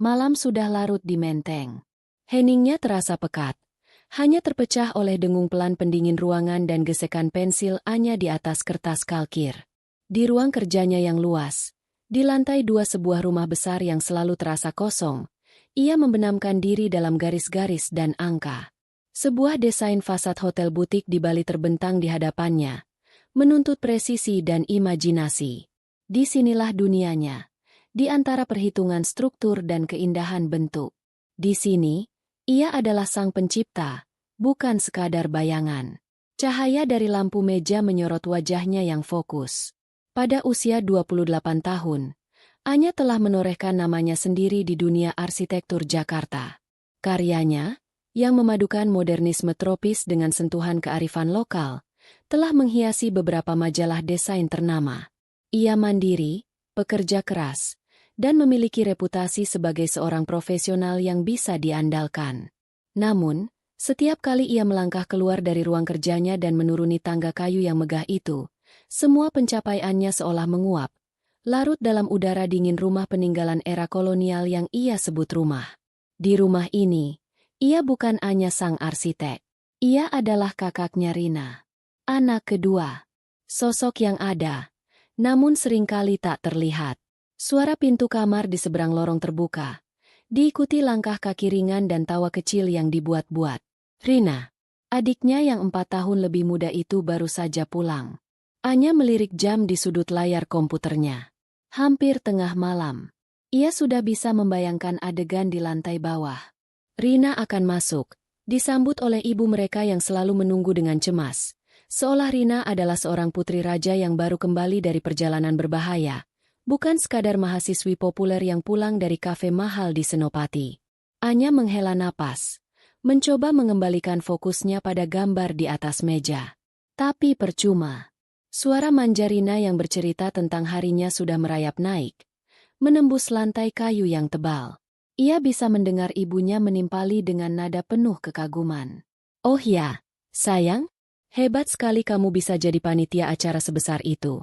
Malam sudah larut di menteng. Heningnya terasa pekat. Hanya terpecah oleh dengung pelan pendingin ruangan dan gesekan pensil Anya di atas kertas kalkir. Di ruang kerjanya yang luas, di lantai 2 sebuah rumah besar yang selalu terasa kosong, ia membenamkan diri dalam garis-garis dan angka. Sebuah desain fasad hotel butik di Bali terbentang di hadapannya, menuntut presisi dan imajinasi. Disinilah dunianya, di antara perhitungan struktur dan keindahan bentuk. Di sini, ia adalah sang pencipta, bukan sekadar bayangan. Cahaya dari lampu meja menyorot wajahnya yang fokus. Pada usia 28 tahun, Anya telah menorehkan namanya sendiri di dunia arsitektur Jakarta. Karyanya, yang memadukan modernisme tropis dengan sentuhan kearifan lokal, telah menghiasi beberapa majalah desain ternama. Ia mandiri, pekerja keras, dan memiliki reputasi sebagai seorang profesional yang bisa diandalkan. Namun, setiap kali ia melangkah keluar dari ruang kerjanya dan menuruni tangga kayu yang megah itu, semua pencapaiannya seolah menguap, larut dalam udara dingin rumah peninggalan era kolonial yang ia sebut rumah. Di rumah ini, ia bukan hanya sang arsitek. Ia adalah kakaknya Rina. Anak kedua. Sosok yang ada, namun seringkali tak terlihat. Suara pintu kamar di seberang lorong terbuka, diikuti langkah kaki ringan dan tawa kecil yang dibuat-buat. Rina, adiknya yang 4 tahun lebih muda itu baru saja pulang. Anya melirik jam di sudut layar komputernya. Hampir tengah malam. Ia sudah bisa membayangkan adegan di lantai bawah. Rina akan masuk, disambut oleh ibu mereka yang selalu menunggu dengan cemas. Seolah Rina adalah seorang putri raja yang baru kembali dari perjalanan berbahaya, bukan sekadar mahasiswi populer yang pulang dari kafe mahal di Senopati. Anya menghela napas, mencoba mengembalikan fokusnya pada gambar di atas meja. Tapi percuma. Suara manja Rina yang bercerita tentang harinya sudah merayap naik, menembus lantai kayu yang tebal. Ia bisa mendengar ibunya menimpali dengan nada penuh kekaguman. "Oh ya, sayang, hebat sekali kamu bisa jadi panitia acara sebesar itu."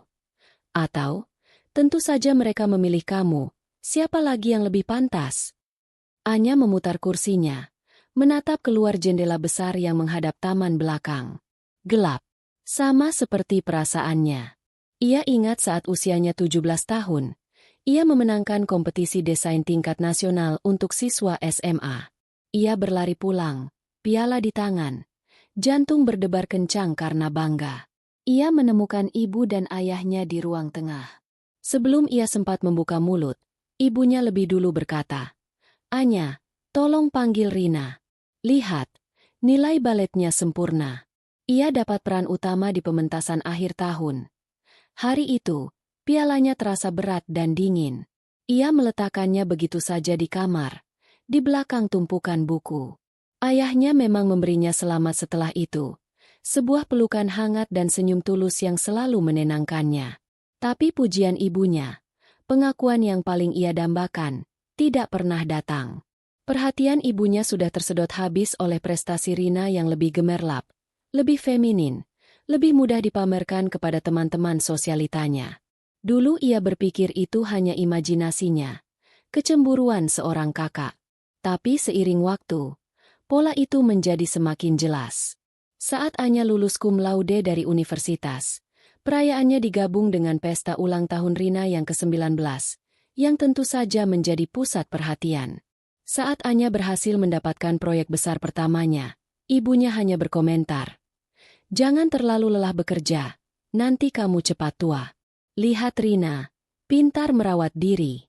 Atau, "Tentu saja mereka memilih kamu, siapa lagi yang lebih pantas?" Anya memutar kursinya, menatap keluar jendela besar yang menghadap taman belakang. Gelap, sama seperti perasaannya. Ia ingat saat usianya 17 tahun, ia memenangkan kompetisi desain tingkat nasional untuk siswa SMA. Ia berlari pulang, piala di tangan, jantung berdebar kencang karena bangga. Ia menemukan ibu dan ayahnya di ruang tengah. Sebelum ia sempat membuka mulut, ibunya lebih dulu berkata, "Anya, tolong panggil Rina. Lihat, nilai baletnya sempurna." Ia dapat peran utama di pementasan akhir tahun. Hari itu, pialanya terasa berat dan dingin. Ia meletakkannya begitu saja di kamar, di belakang tumpukan buku. Ayahnya memang memberinya selamat setelah itu, sebuah pelukan hangat dan senyum tulus yang selalu menenangkannya. Tapi pujian ibunya, pengakuan yang paling ia dambakan, tidak pernah datang. Perhatian ibunya sudah tersedot habis oleh prestasi Rina yang lebih gemerlap, lebih feminin, lebih mudah dipamerkan kepada teman-teman sosialitanya. Dulu ia berpikir itu hanya imajinasinya, kecemburuan seorang kakak. Tapi seiring waktu, pola itu menjadi semakin jelas. Saat Anya lulus cum laude dari universitas, perayaannya digabung dengan pesta ulang tahun Rina yang ke-19, yang tentu saja menjadi pusat perhatian. Saat Anya berhasil mendapatkan proyek besar pertamanya, ibunya hanya berkomentar, "Jangan terlalu lelah bekerja, nanti kamu cepat tua. Lihat Rina, pintar merawat diri."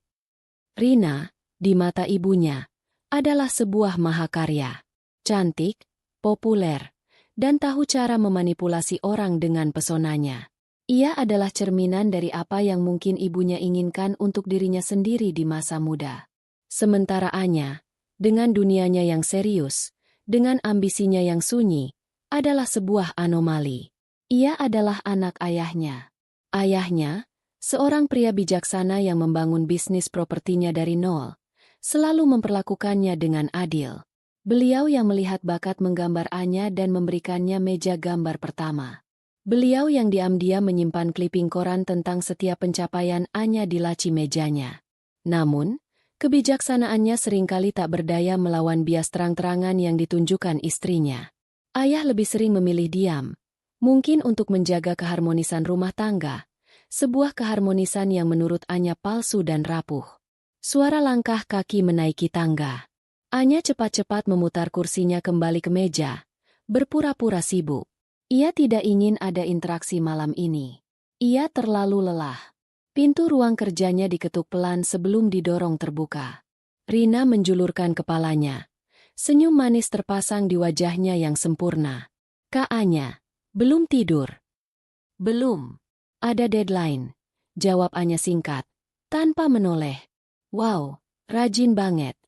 Rina, di mata ibunya, adalah sebuah mahakarya. Cantik, populer, dan tahu cara memanipulasi orang dengan pesonanya. Ia adalah cerminan dari apa yang mungkin ibunya inginkan untuk dirinya sendiri di masa muda. Sementara Anya, dengan dunianya yang serius, dengan ambisinya yang sunyi, adalah sebuah anomali. Ia adalah anak ayahnya. Ayahnya, seorang pria bijaksana yang membangun bisnis propertinya dari nol, selalu memperlakukannya dengan adil. Beliau yang melihat bakat menggambar Anya dan memberikannya meja gambar pertama. Beliau yang diam-diam menyimpan kliping koran tentang setiap pencapaian Anya di laci mejanya. Namun, Kebijaksanaannya seringkali tak berdaya melawan bias terang-terangan yang ditunjukkan istrinya. Ayah lebih sering memilih diam, mungkin untuk menjaga keharmonisan rumah tangga, sebuah keharmonisan yang menurut Anya palsu dan rapuh. Suara langkah kaki menaiki tangga. Anya cepat-cepat memutar kursinya kembali ke meja, berpura-pura sibuk. Ia tidak ingin ada interaksi malam ini. Ia terlalu lelah. Pintu ruang kerjanya diketuk pelan sebelum didorong terbuka. Rina menjulurkan kepalanya. Senyum manis terpasang di wajahnya yang sempurna. Kak Anya, belum tidur? Belum. Ada deadline. Jawab Anya singkat, tanpa menoleh. Wow, rajin banget.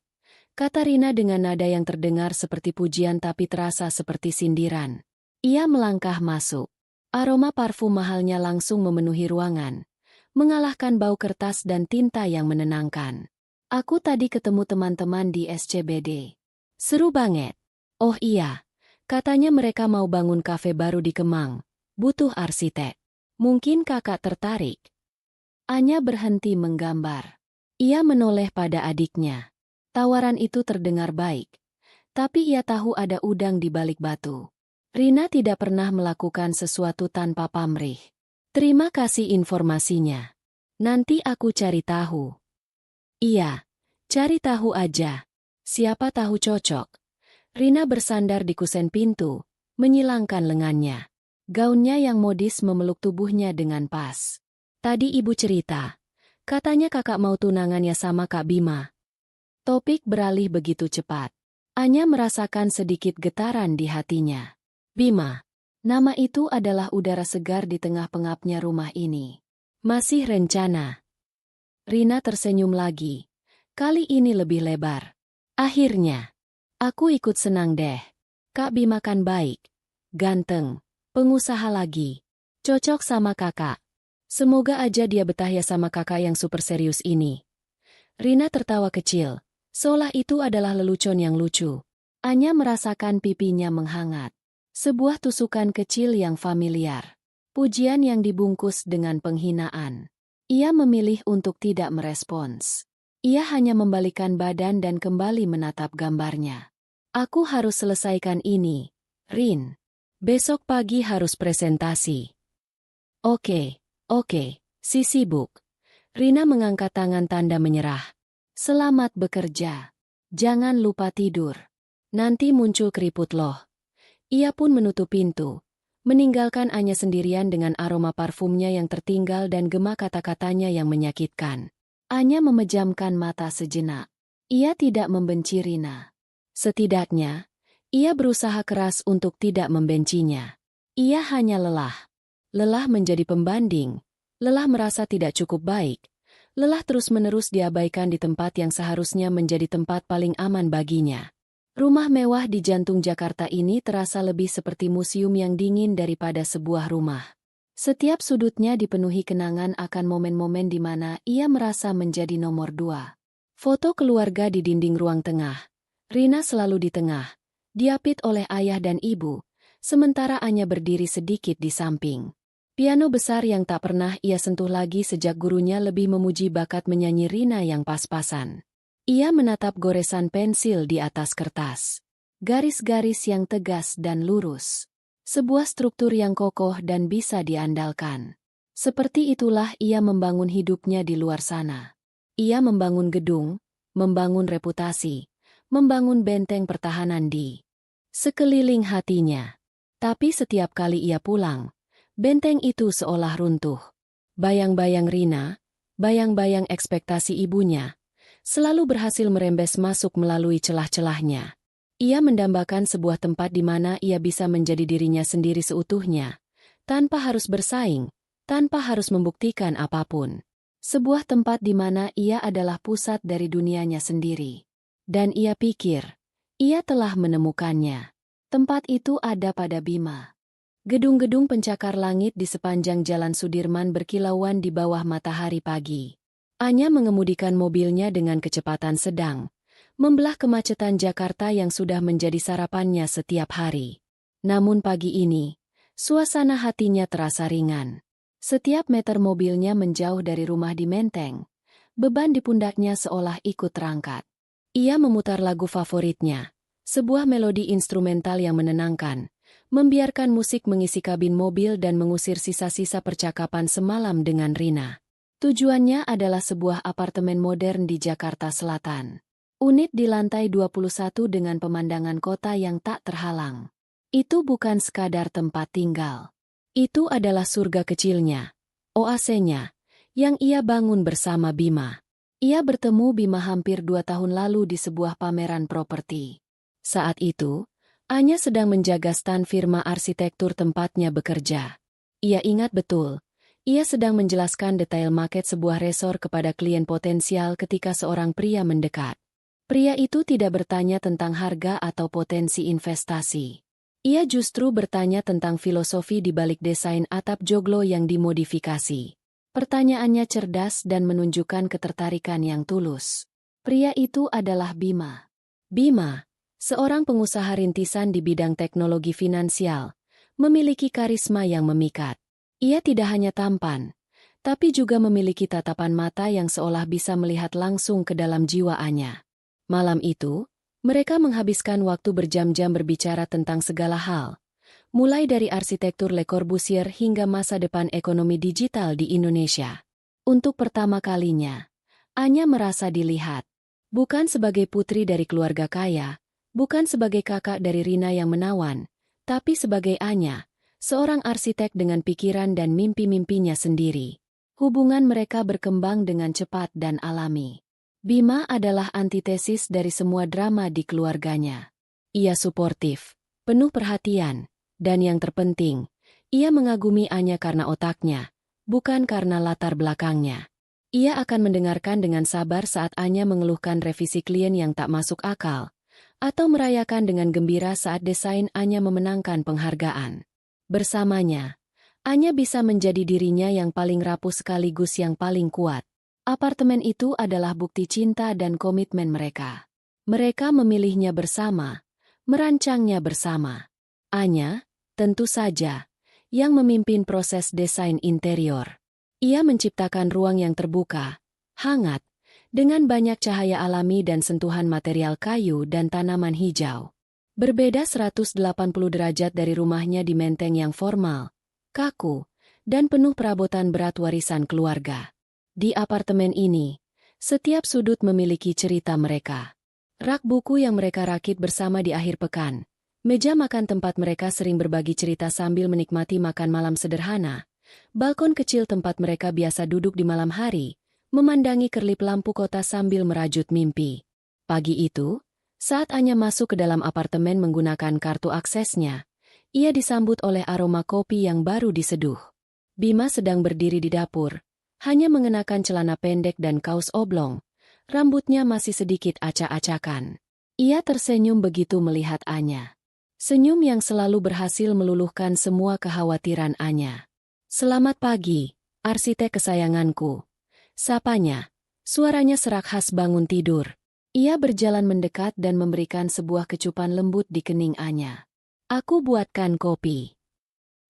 Kata Rina dengan nada yang terdengar seperti pujian tapi terasa seperti sindiran. Ia melangkah masuk. Aroma parfum mahalnya langsung memenuhi ruangan, mengalahkan bau kertas dan tinta yang menenangkan. Aku tadi ketemu teman-teman di SCBD. Seru banget. Oh iya, katanya mereka mau bangun kafe baru di Kemang. Butuh arsitek. Mungkin kakak tertarik? Anya berhenti menggambar. Ia menoleh pada adiknya. Tawaran itu terdengar baik. Tapi ia tahu ada udang di balik batu. Rina tidak pernah melakukan sesuatu tanpa pamrih. Terima kasih informasinya. Nanti aku cari tahu. Iya, cari tahu aja. Siapa tahu cocok. Rina bersandar di kusen pintu, menyilangkan lengannya. Gaunnya yang modis memeluk tubuhnya dengan pas. Tadi ibu cerita, katanya kakak mau tunangannya sama Kak Bima. Topik beralih begitu cepat. Anya merasakan sedikit getaran di hatinya. Bima. Nama itu adalah udara segar di tengah pengapnya rumah ini. Masih rencana. Rina tersenyum lagi. Kali ini lebih lebar. Akhirnya. Aku ikut senang deh. Kak Bima kan baik. Ganteng. Pengusaha lagi. Cocok sama kakak. Semoga aja dia betah ya sama kakak yang super serius ini. Rina tertawa kecil. Seolah itu adalah lelucon yang lucu. Anya merasakan pipinya menghangat. Sebuah tusukan kecil yang familiar. Pujian yang dibungkus dengan penghinaan. Ia memilih untuk tidak merespons. Ia hanya membalikkan badan dan kembali menatap gambarnya. Aku harus selesaikan ini, Rin. Besok pagi harus presentasi. Oke, si sibuk. Rina mengangkat tangan tanda menyerah. Selamat bekerja. Jangan lupa tidur. Nanti muncul keriput loh. Ia pun menutup pintu, meninggalkan Anya sendirian dengan aroma parfumnya yang tertinggal dan gema kata-katanya yang menyakitkan. Anya memejamkan mata sejenak. Ia tidak membenci Rina. Setidaknya, ia berusaha keras untuk tidak membencinya. Ia hanya lelah. Lelah menjadi pembanding, lelah merasa tidak cukup baik, lelah terus-menerus diabaikan di tempat yang seharusnya menjadi tempat paling aman baginya. Rumah mewah di jantung Jakarta ini terasa lebih seperti museum yang dingin daripada sebuah rumah. Setiap sudutnya dipenuhi kenangan akan momen-momen di mana ia merasa menjadi nomor 2. Foto keluarga di dinding ruang tengah. Rina selalu di tengah, diapit oleh ayah dan ibu, sementara Anya berdiri sedikit di samping. Piano besar yang tak pernah ia sentuh lagi sejak gurunya lebih memuji bakat menyanyi Rina yang pas-pasan. Ia menatap goresan pensil di atas kertas. Garis-garis yang tegas dan lurus. Sebuah struktur yang kokoh dan bisa diandalkan. Seperti itulah ia membangun hidupnya di luar sana. Ia membangun gedung, membangun reputasi, membangun benteng pertahanan di sekeliling hatinya. Tapi setiap kali ia pulang, benteng itu seolah runtuh. Bayang-bayang Rina, bayang-bayang ekspektasi ibunya, selalu berhasil merembes masuk melalui celah-celahnya. Ia mendambakan sebuah tempat di mana ia bisa menjadi dirinya sendiri seutuhnya, tanpa harus bersaing, tanpa harus membuktikan apapun. Sebuah tempat di mana ia adalah pusat dari dunianya sendiri. Dan ia pikir, ia telah menemukannya. Tempat itu ada pada Bima. Gedung-gedung pencakar langit di sepanjang Jalan Sudirman berkilauan di bawah matahari pagi. Anya mengemudikan mobilnya dengan kecepatan sedang, membelah kemacetan Jakarta yang sudah menjadi sarapannya setiap hari. Namun pagi ini, suasana hatinya terasa ringan. Setiap meter mobilnya menjauh dari rumah di Menteng, Beban di pundaknya seolah ikut terangkat. Ia memutar lagu favoritnya, sebuah melodi instrumental yang menenangkan, membiarkan musik mengisi kabin mobil dan mengusir sisa-sisa percakapan semalam dengan Rina. Tujuannya adalah sebuah apartemen modern di Jakarta Selatan. Unit di lantai 21 dengan pemandangan kota yang tak terhalang. Itu bukan sekadar tempat tinggal. Itu adalah surga kecilnya, oasenya, yang ia bangun bersama Bima. Ia bertemu Bima hampir 2 tahun lalu di sebuah pameran properti. Saat itu, Anya sedang menjaga stan firma arsitektur tempatnya bekerja. Ia ingat betul, ia sedang menjelaskan detail maket sebuah resor kepada klien potensial ketika seorang pria mendekat. Pria itu tidak bertanya tentang harga atau potensi investasi. Ia justru bertanya tentang filosofi di balik desain atap joglo yang dimodifikasi. Pertanyaannya cerdas dan menunjukkan ketertarikan yang tulus. Pria itu adalah Bima. Bima, seorang pengusaha rintisan di bidang teknologi finansial, memiliki karisma yang memikat. Ia tidak hanya tampan, tapi juga memiliki tatapan mata yang seolah bisa melihat langsung ke dalam jiwa Anya. Malam itu, mereka menghabiskan waktu berjam-jam berbicara tentang segala hal, mulai dari arsitektur Le Corbusier hingga masa depan ekonomi digital di Indonesia. Untuk pertama kalinya, Anya merasa dilihat, bukan sebagai putri dari keluarga kaya, bukan sebagai kakak dari Rina yang menawan, tapi sebagai Anya, seorang arsitek dengan pikiran dan mimpi-mimpinya sendiri. Hubungan mereka berkembang dengan cepat dan alami. Bima adalah antitesis dari semua drama di keluarganya. Ia suportif, penuh perhatian, dan yang terpenting, ia mengagumi Anya karena otaknya, bukan karena latar belakangnya. Ia akan mendengarkan dengan sabar saat Anya mengeluhkan revisi klien yang tak masuk akal, atau merayakan dengan gembira saat desain Anya memenangkan penghargaan. Bersamanya, Anya bisa menjadi dirinya yang paling rapuh sekaligus yang paling kuat. Apartemen itu adalah bukti cinta dan komitmen mereka. Mereka memilihnya bersama, merancangnya bersama. Anya, tentu saja, yang memimpin proses desain interior. Ia menciptakan ruang yang terbuka, hangat, dengan banyak cahaya alami dan sentuhan material kayu dan tanaman hijau. Berbeda 180 derajat dari rumahnya di Menteng yang formal, kaku, dan penuh perabotan berat warisan keluarga. Di apartemen ini, setiap sudut memiliki cerita mereka. Rak buku yang mereka rakit bersama di akhir pekan, meja makan tempat mereka sering berbagi cerita sambil menikmati makan malam sederhana, balkon kecil tempat mereka biasa duduk di malam hari, memandangi kerlip lampu kota sambil merajut mimpi. Pagi itu, saat Anya masuk ke dalam apartemen menggunakan kartu aksesnya, ia disambut oleh aroma kopi yang baru diseduh. Bima sedang berdiri di dapur, hanya mengenakan celana pendek dan kaos oblong, rambutnya masih sedikit acak-acakan. Ia tersenyum begitu melihat Anya. Senyum yang selalu berhasil meluluhkan semua kekhawatiran Anya. "Selamat pagi, arsitek kesayanganku," sapanya. Suaranya serak khas bangun tidur. Ia berjalan mendekat dan memberikan sebuah kecupan lembut di kening Anya. "Aku buatkan kopi."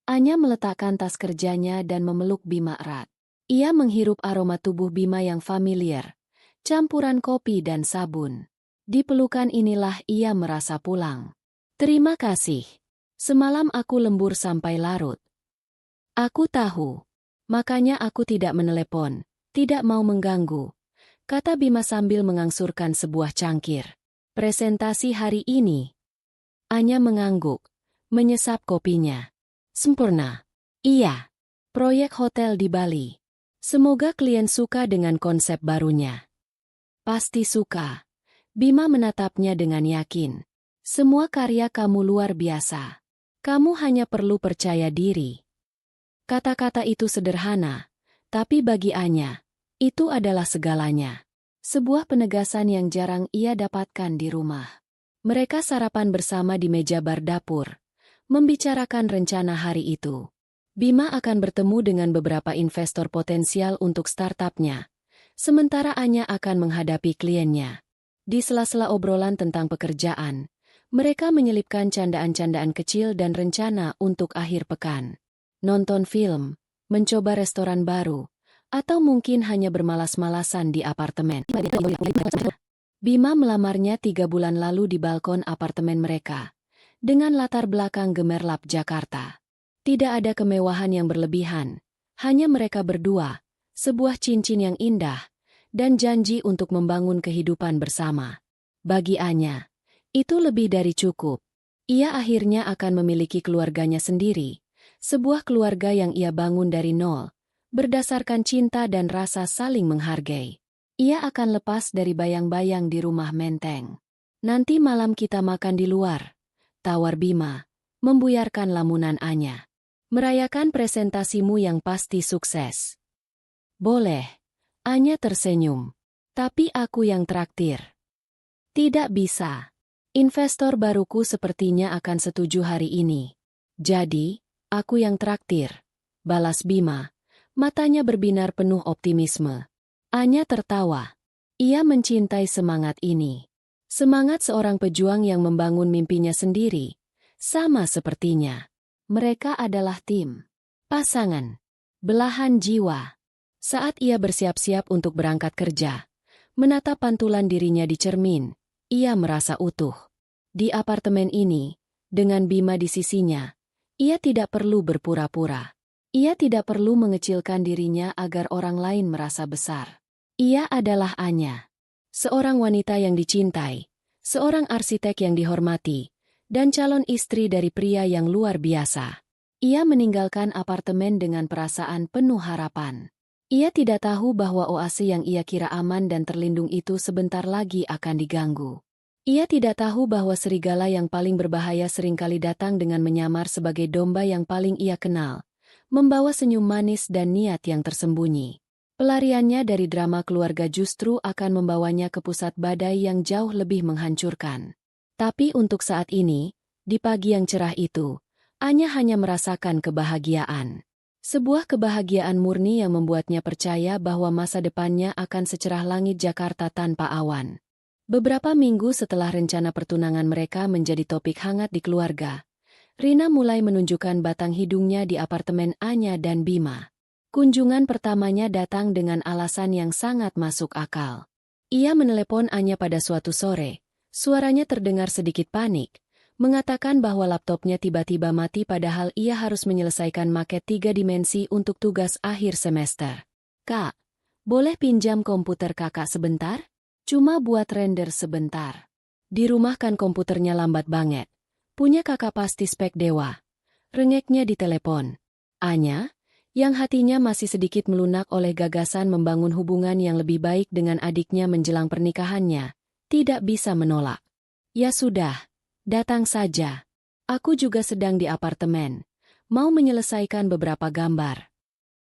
Anya meletakkan tas kerjanya dan memeluk Bima erat. Ia menghirup aroma tubuh Bima yang familiar, campuran kopi dan sabun. Di pelukan inilah ia merasa pulang. "Terima kasih. Semalam aku lembur sampai larut." "Aku tahu. Makanya aku tidak menelepon, tidak mau mengganggu," kata Bima sambil mengangsurkan sebuah cangkir. "Presentasi hari ini." Anya mengangguk, menyesap kopinya. "Sempurna." "Iya. Proyek hotel di Bali. Semoga klien suka dengan konsep barunya." "Pasti suka." Bima menatapnya dengan yakin. "Semua karya kamu luar biasa. Kamu hanya perlu percaya diri." Kata-kata itu sederhana, tapi bagi Anya, itu adalah segalanya. Sebuah penegasan yang jarang ia dapatkan di rumah. Mereka sarapan bersama di meja bar dapur, membicarakan rencana hari itu. Bima akan bertemu dengan beberapa investor potensial untuk startupnya, sementara Anya akan menghadapi kliennya. Di sela-sela obrolan tentang pekerjaan, mereka menyelipkan candaan-candaan kecil dan rencana untuk akhir pekan. Nonton film, mencoba restoran baru, Atau mungkin hanya bermalas-malasan di apartemen. Bima melamarnya 3 bulan lalu di balkon apartemen mereka, dengan latar belakang gemerlap Jakarta. Tidak ada kemewahan yang berlebihan, hanya mereka berdua, sebuah cincin yang indah, dan janji untuk membangun kehidupan bersama. Bagi Anya, itu lebih dari cukup. Ia akhirnya akan memiliki keluarganya sendiri, sebuah keluarga yang ia bangun dari nol, berdasarkan cinta dan rasa saling menghargai. Ia akan lepas dari bayang-bayang di rumah menteng. Nanti malam kita makan di luar, tawar Bima, membuyarkan lamunan Anya. Merayakan presentasimu yang pasti sukses. Boleh, Anya tersenyum. Tapi aku yang traktir. Tidak bisa. Investor baruku sepertinya akan setuju hari ini. Jadi, aku yang traktir. Balas Bima, matanya berbinar penuh optimisme. Anya tertawa. Ia mencintai semangat ini. Semangat seorang pejuang yang membangun mimpinya sendiri. Sama sepertinya. Mereka adalah tim. Pasangan. Belahan jiwa. Saat ia bersiap-siap untuk berangkat kerja, menatap pantulan dirinya di cermin, ia merasa utuh. Di apartemen ini, dengan Bima di sisinya, ia tidak perlu berpura-pura. Ia tidak perlu mengecilkan dirinya agar orang lain merasa besar. Ia adalah Anya. Seorang wanita yang dicintai, seorang arsitek yang dihormati, dan calon istri dari pria yang luar biasa. Ia meninggalkan apartemen dengan perasaan penuh harapan. Ia tidak tahu bahwa oase yang ia kira aman dan terlindung itu sebentar lagi akan diganggu. Ia tidak tahu bahwa serigala yang paling berbahaya seringkali datang dengan menyamar sebagai domba yang paling ia kenal, membawa senyum manis dan niat yang tersembunyi. Pelariannya dari drama keluarga justru akan membawanya ke pusat badai yang jauh lebih menghancurkan. Tapi untuk saat ini, di pagi yang cerah itu, Anya hanya merasakan kebahagiaan. Sebuah kebahagiaan murni yang membuatnya percaya bahwa masa depannya akan secerah langit Jakarta tanpa awan. Beberapa minggu setelah rencana pertunangan mereka menjadi topik hangat di keluarga, Rina mulai menunjukkan batang hidungnya di apartemen Anya dan Bima. Kunjungan pertamanya datang dengan alasan yang sangat masuk akal. Ia menelepon Anya pada suatu sore, suaranya terdengar sedikit panik, mengatakan bahwa laptopnya tiba-tiba mati padahal ia harus menyelesaikan maket 3 dimensi untuk tugas akhir semester. Kak, boleh pinjam komputer kakak sebentar? Cuma buat render sebentar. Di rumah kan komputernya lambat banget. Punya kakak pasti spek dewa. Rengeknya di telepon. Anya, yang hatinya masih sedikit melunak oleh gagasan membangun hubungan yang lebih baik dengan adiknya menjelang pernikahannya, tidak bisa menolak. Ya sudah, datang saja. Aku juga sedang di apartemen, mau menyelesaikan beberapa gambar.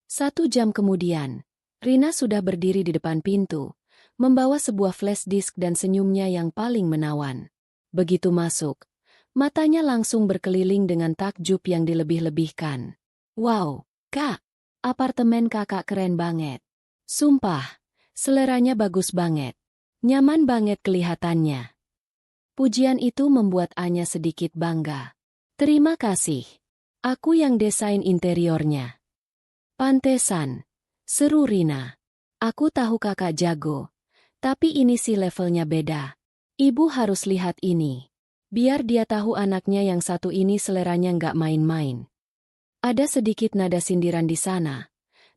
1 jam kemudian, Rina sudah berdiri di depan pintu, membawa sebuah flash disk dan senyumnya yang paling menawan. Begitu masuk, matanya langsung berkeliling dengan takjub yang dilebih-lebihkan. Wow, Kak, apartemen kakak keren banget. Sumpah, seleranya bagus banget. Nyaman banget kelihatannya. Pujian itu membuat Anya sedikit bangga. Terima kasih. Aku yang desain interiornya. Pantesan, seru Rina. Aku tahu kakak jago. Tapi ini sih levelnya beda. Ibu harus lihat ini. Biar dia tahu anaknya yang satu ini seleranya nggak main-main. Ada sedikit nada sindiran di sana,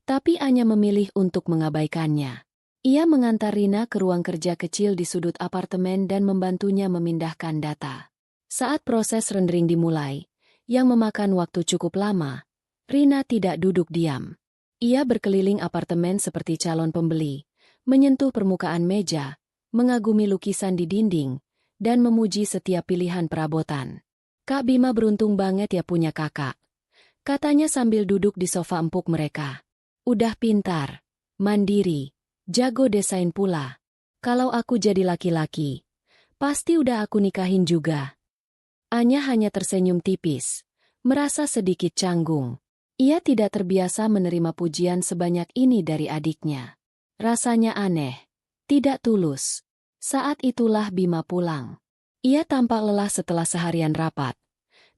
tapi Anya memilih untuk mengabaikannya. Ia mengantar Rina ke ruang kerja kecil di sudut apartemen dan membantunya memindahkan data. Saat proses rendering dimulai, yang memakan waktu cukup lama, Rina tidak duduk diam. Ia berkeliling apartemen seperti calon pembeli, menyentuh permukaan meja, mengagumi lukisan di dinding, dan memuji setiap pilihan perabotan. Kak Bima beruntung banget ya punya kakak, katanya sambil duduk di sofa empuk mereka. Udah pintar, mandiri, jago desain pula. Kalau aku jadi laki-laki, pasti udah aku nikahin juga. Anya hanya tersenyum tipis, merasa sedikit canggung. Ia tidak terbiasa menerima pujian sebanyak ini dari adiknya. Rasanya aneh, tidak tulus. Saat itulah Bima pulang. Ia tampak lelah setelah seharian rapat,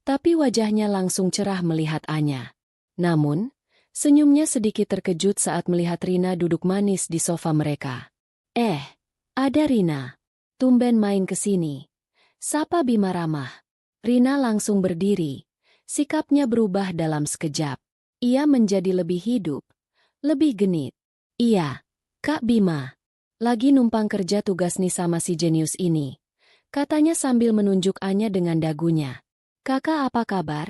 tapi wajahnya langsung cerah melihat Anya. Namun, Senyumnya sedikit terkejut saat melihat Rina duduk manis di sofa mereka. Ada Rina. Tumben main ke sini. Sapa Bima ramah. Rina langsung berdiri. Sikapnya berubah dalam sekejap. Ia menjadi lebih hidup, lebih genit. Iya, Kak Bima. Lagi numpang kerja tugas nih sama si jenius ini. Katanya sambil menunjuk Anya dengan dagunya. Kakak apa kabar?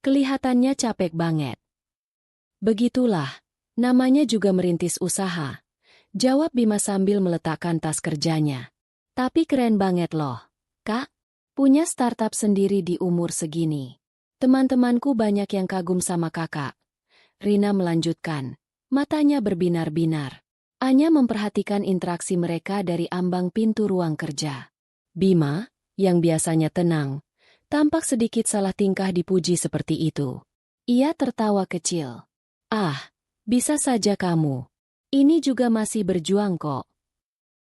Kelihatannya capek banget. Begitulah, namanya juga merintis usaha. Jawab Bima sambil meletakkan tas kerjanya. Tapi keren banget loh, Kak. Punya startup sendiri di umur segini. Teman-temanku banyak yang kagum sama kakak. Rina melanjutkan. Matanya berbinar-binar. Anya memperhatikan interaksi mereka dari ambang pintu ruang kerja. Bima, yang biasanya tenang, tampak sedikit salah tingkah dipuji seperti itu. Ia tertawa kecil. Bisa saja kamu. Ini juga masih berjuang kok.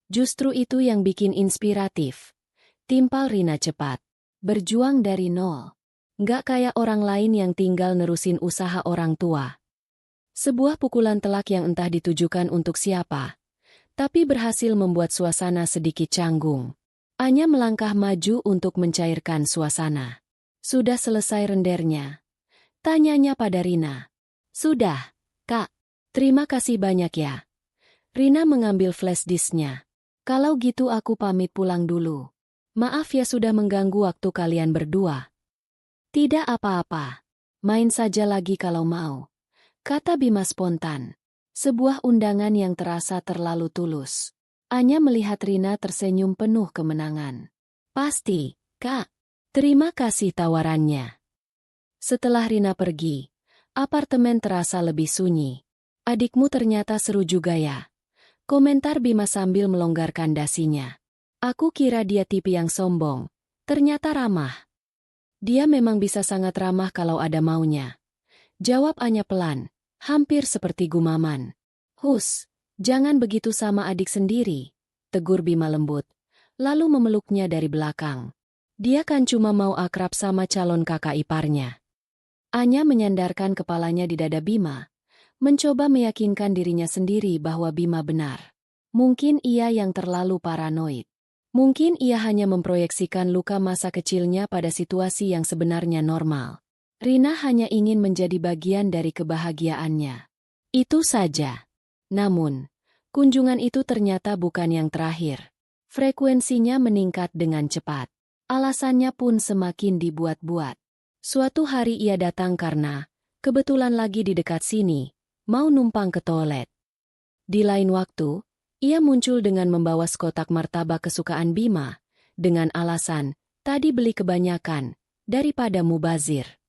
Justru itu yang bikin inspiratif. Timpal Rina cepat. Berjuang dari nol. Nggak kayak orang lain yang tinggal nerusin usaha orang tua. Sebuah pukulan telak yang entah ditujukan untuk siapa, tapi berhasil membuat suasana sedikit canggung. Anya melangkah maju untuk mencairkan suasana. Sudah selesai rendernya? Tanyanya pada Rina. Sudah, Kak. Terima kasih banyak ya. Rina mengambil flash disknya. Kalau gitu aku pamit pulang dulu. Maaf ya sudah mengganggu waktu kalian berdua. Tidak apa-apa. Main saja lagi kalau mau. Kata Bima spontan. Sebuah undangan yang terasa terlalu tulus. Anya melihat Rina tersenyum penuh kemenangan. Pasti, Kak. Terima kasih tawarannya. Setelah Rina pergi, apartemen terasa lebih sunyi. Adikmu ternyata seru juga ya. Komentar Bima sambil melonggarkan dasinya. Aku kira dia tipe yang sombong. Ternyata ramah. Dia memang bisa sangat ramah kalau ada maunya. Jawab Anya pelan, hampir seperti gumaman. Hus, jangan begitu sama adik sendiri, tegur Bima lembut, lalu memeluknya dari belakang. Dia kan cuma mau akrab sama calon kakak iparnya. Anya menyandarkan kepalanya di dada Bima, mencoba meyakinkan dirinya sendiri bahwa Bima benar. Mungkin ia yang terlalu paranoid. Mungkin ia hanya memproyeksikan luka masa kecilnya pada situasi yang sebenarnya normal. Rina hanya ingin menjadi bagian dari kebahagiaannya. Itu saja. Namun, kunjungan itu ternyata bukan yang terakhir. Frekuensinya meningkat dengan cepat. Alasannya pun semakin dibuat-buat. Suatu hari ia datang karena, kebetulan lagi di dekat sini, mau numpang ke toilet. Di lain waktu, ia muncul dengan membawa sekotak martabak kesukaan Bima, dengan alasan, tadi beli kebanyakan, daripada mubazir.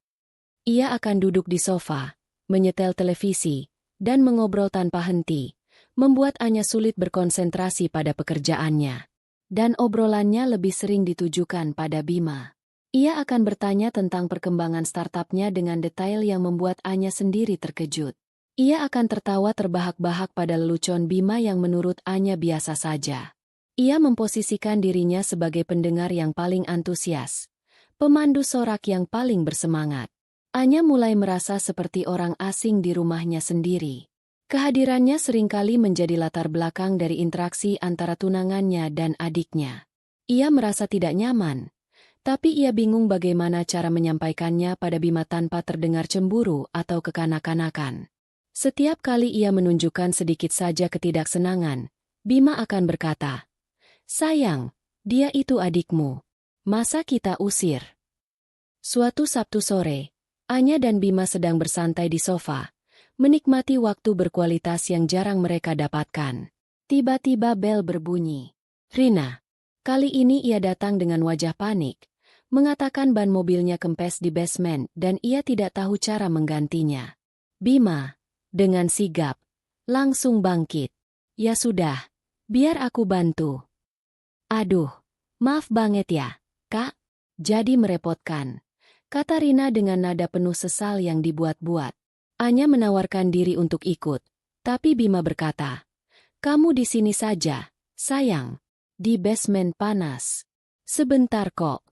Ia akan duduk di sofa, menyetel televisi, dan mengobrol tanpa henti, membuat Anya sulit berkonsentrasi pada pekerjaannya. Dan obrolannya lebih sering ditujukan pada Bima. Ia akan bertanya tentang perkembangan startupnya dengan detail yang membuat Anya sendiri terkejut. Ia akan tertawa terbahak-bahak pada lelucon Bima yang menurut Anya biasa saja. Ia memposisikan dirinya sebagai pendengar yang paling antusias, pemandu sorak yang paling bersemangat. Anya mulai merasa seperti orang asing di rumahnya sendiri. Kehadirannya seringkali menjadi latar belakang dari interaksi antara tunangannya dan adiknya. Ia merasa tidak nyaman, tapi ia bingung bagaimana cara menyampaikannya pada Bima tanpa terdengar cemburu atau kekanak-kanakan. Setiap kali ia menunjukkan sedikit saja ketidaksenangan, Bima akan berkata, "Sayang, dia itu adikmu. Masa kita usir?" Suatu Sabtu sore, Anya dan Bima sedang bersantai di sofa, menikmati waktu berkualitas yang jarang mereka dapatkan. Tiba-tiba bel berbunyi. Rina. Kali ini ia datang dengan wajah panik, mengatakan ban mobilnya kempes di basement dan ia tidak tahu cara menggantinya. Bima, dengan sigap, langsung bangkit. Ya sudah, biar aku bantu. Aduh, maaf banget ya, Kak. Jadi merepotkan, kata Rina dengan nada penuh sesal yang dibuat-buat. Anya menawarkan diri untuk ikut, tapi Bima berkata, "Kamu di sini saja, sayang. Di basement panas. Sebentar kok."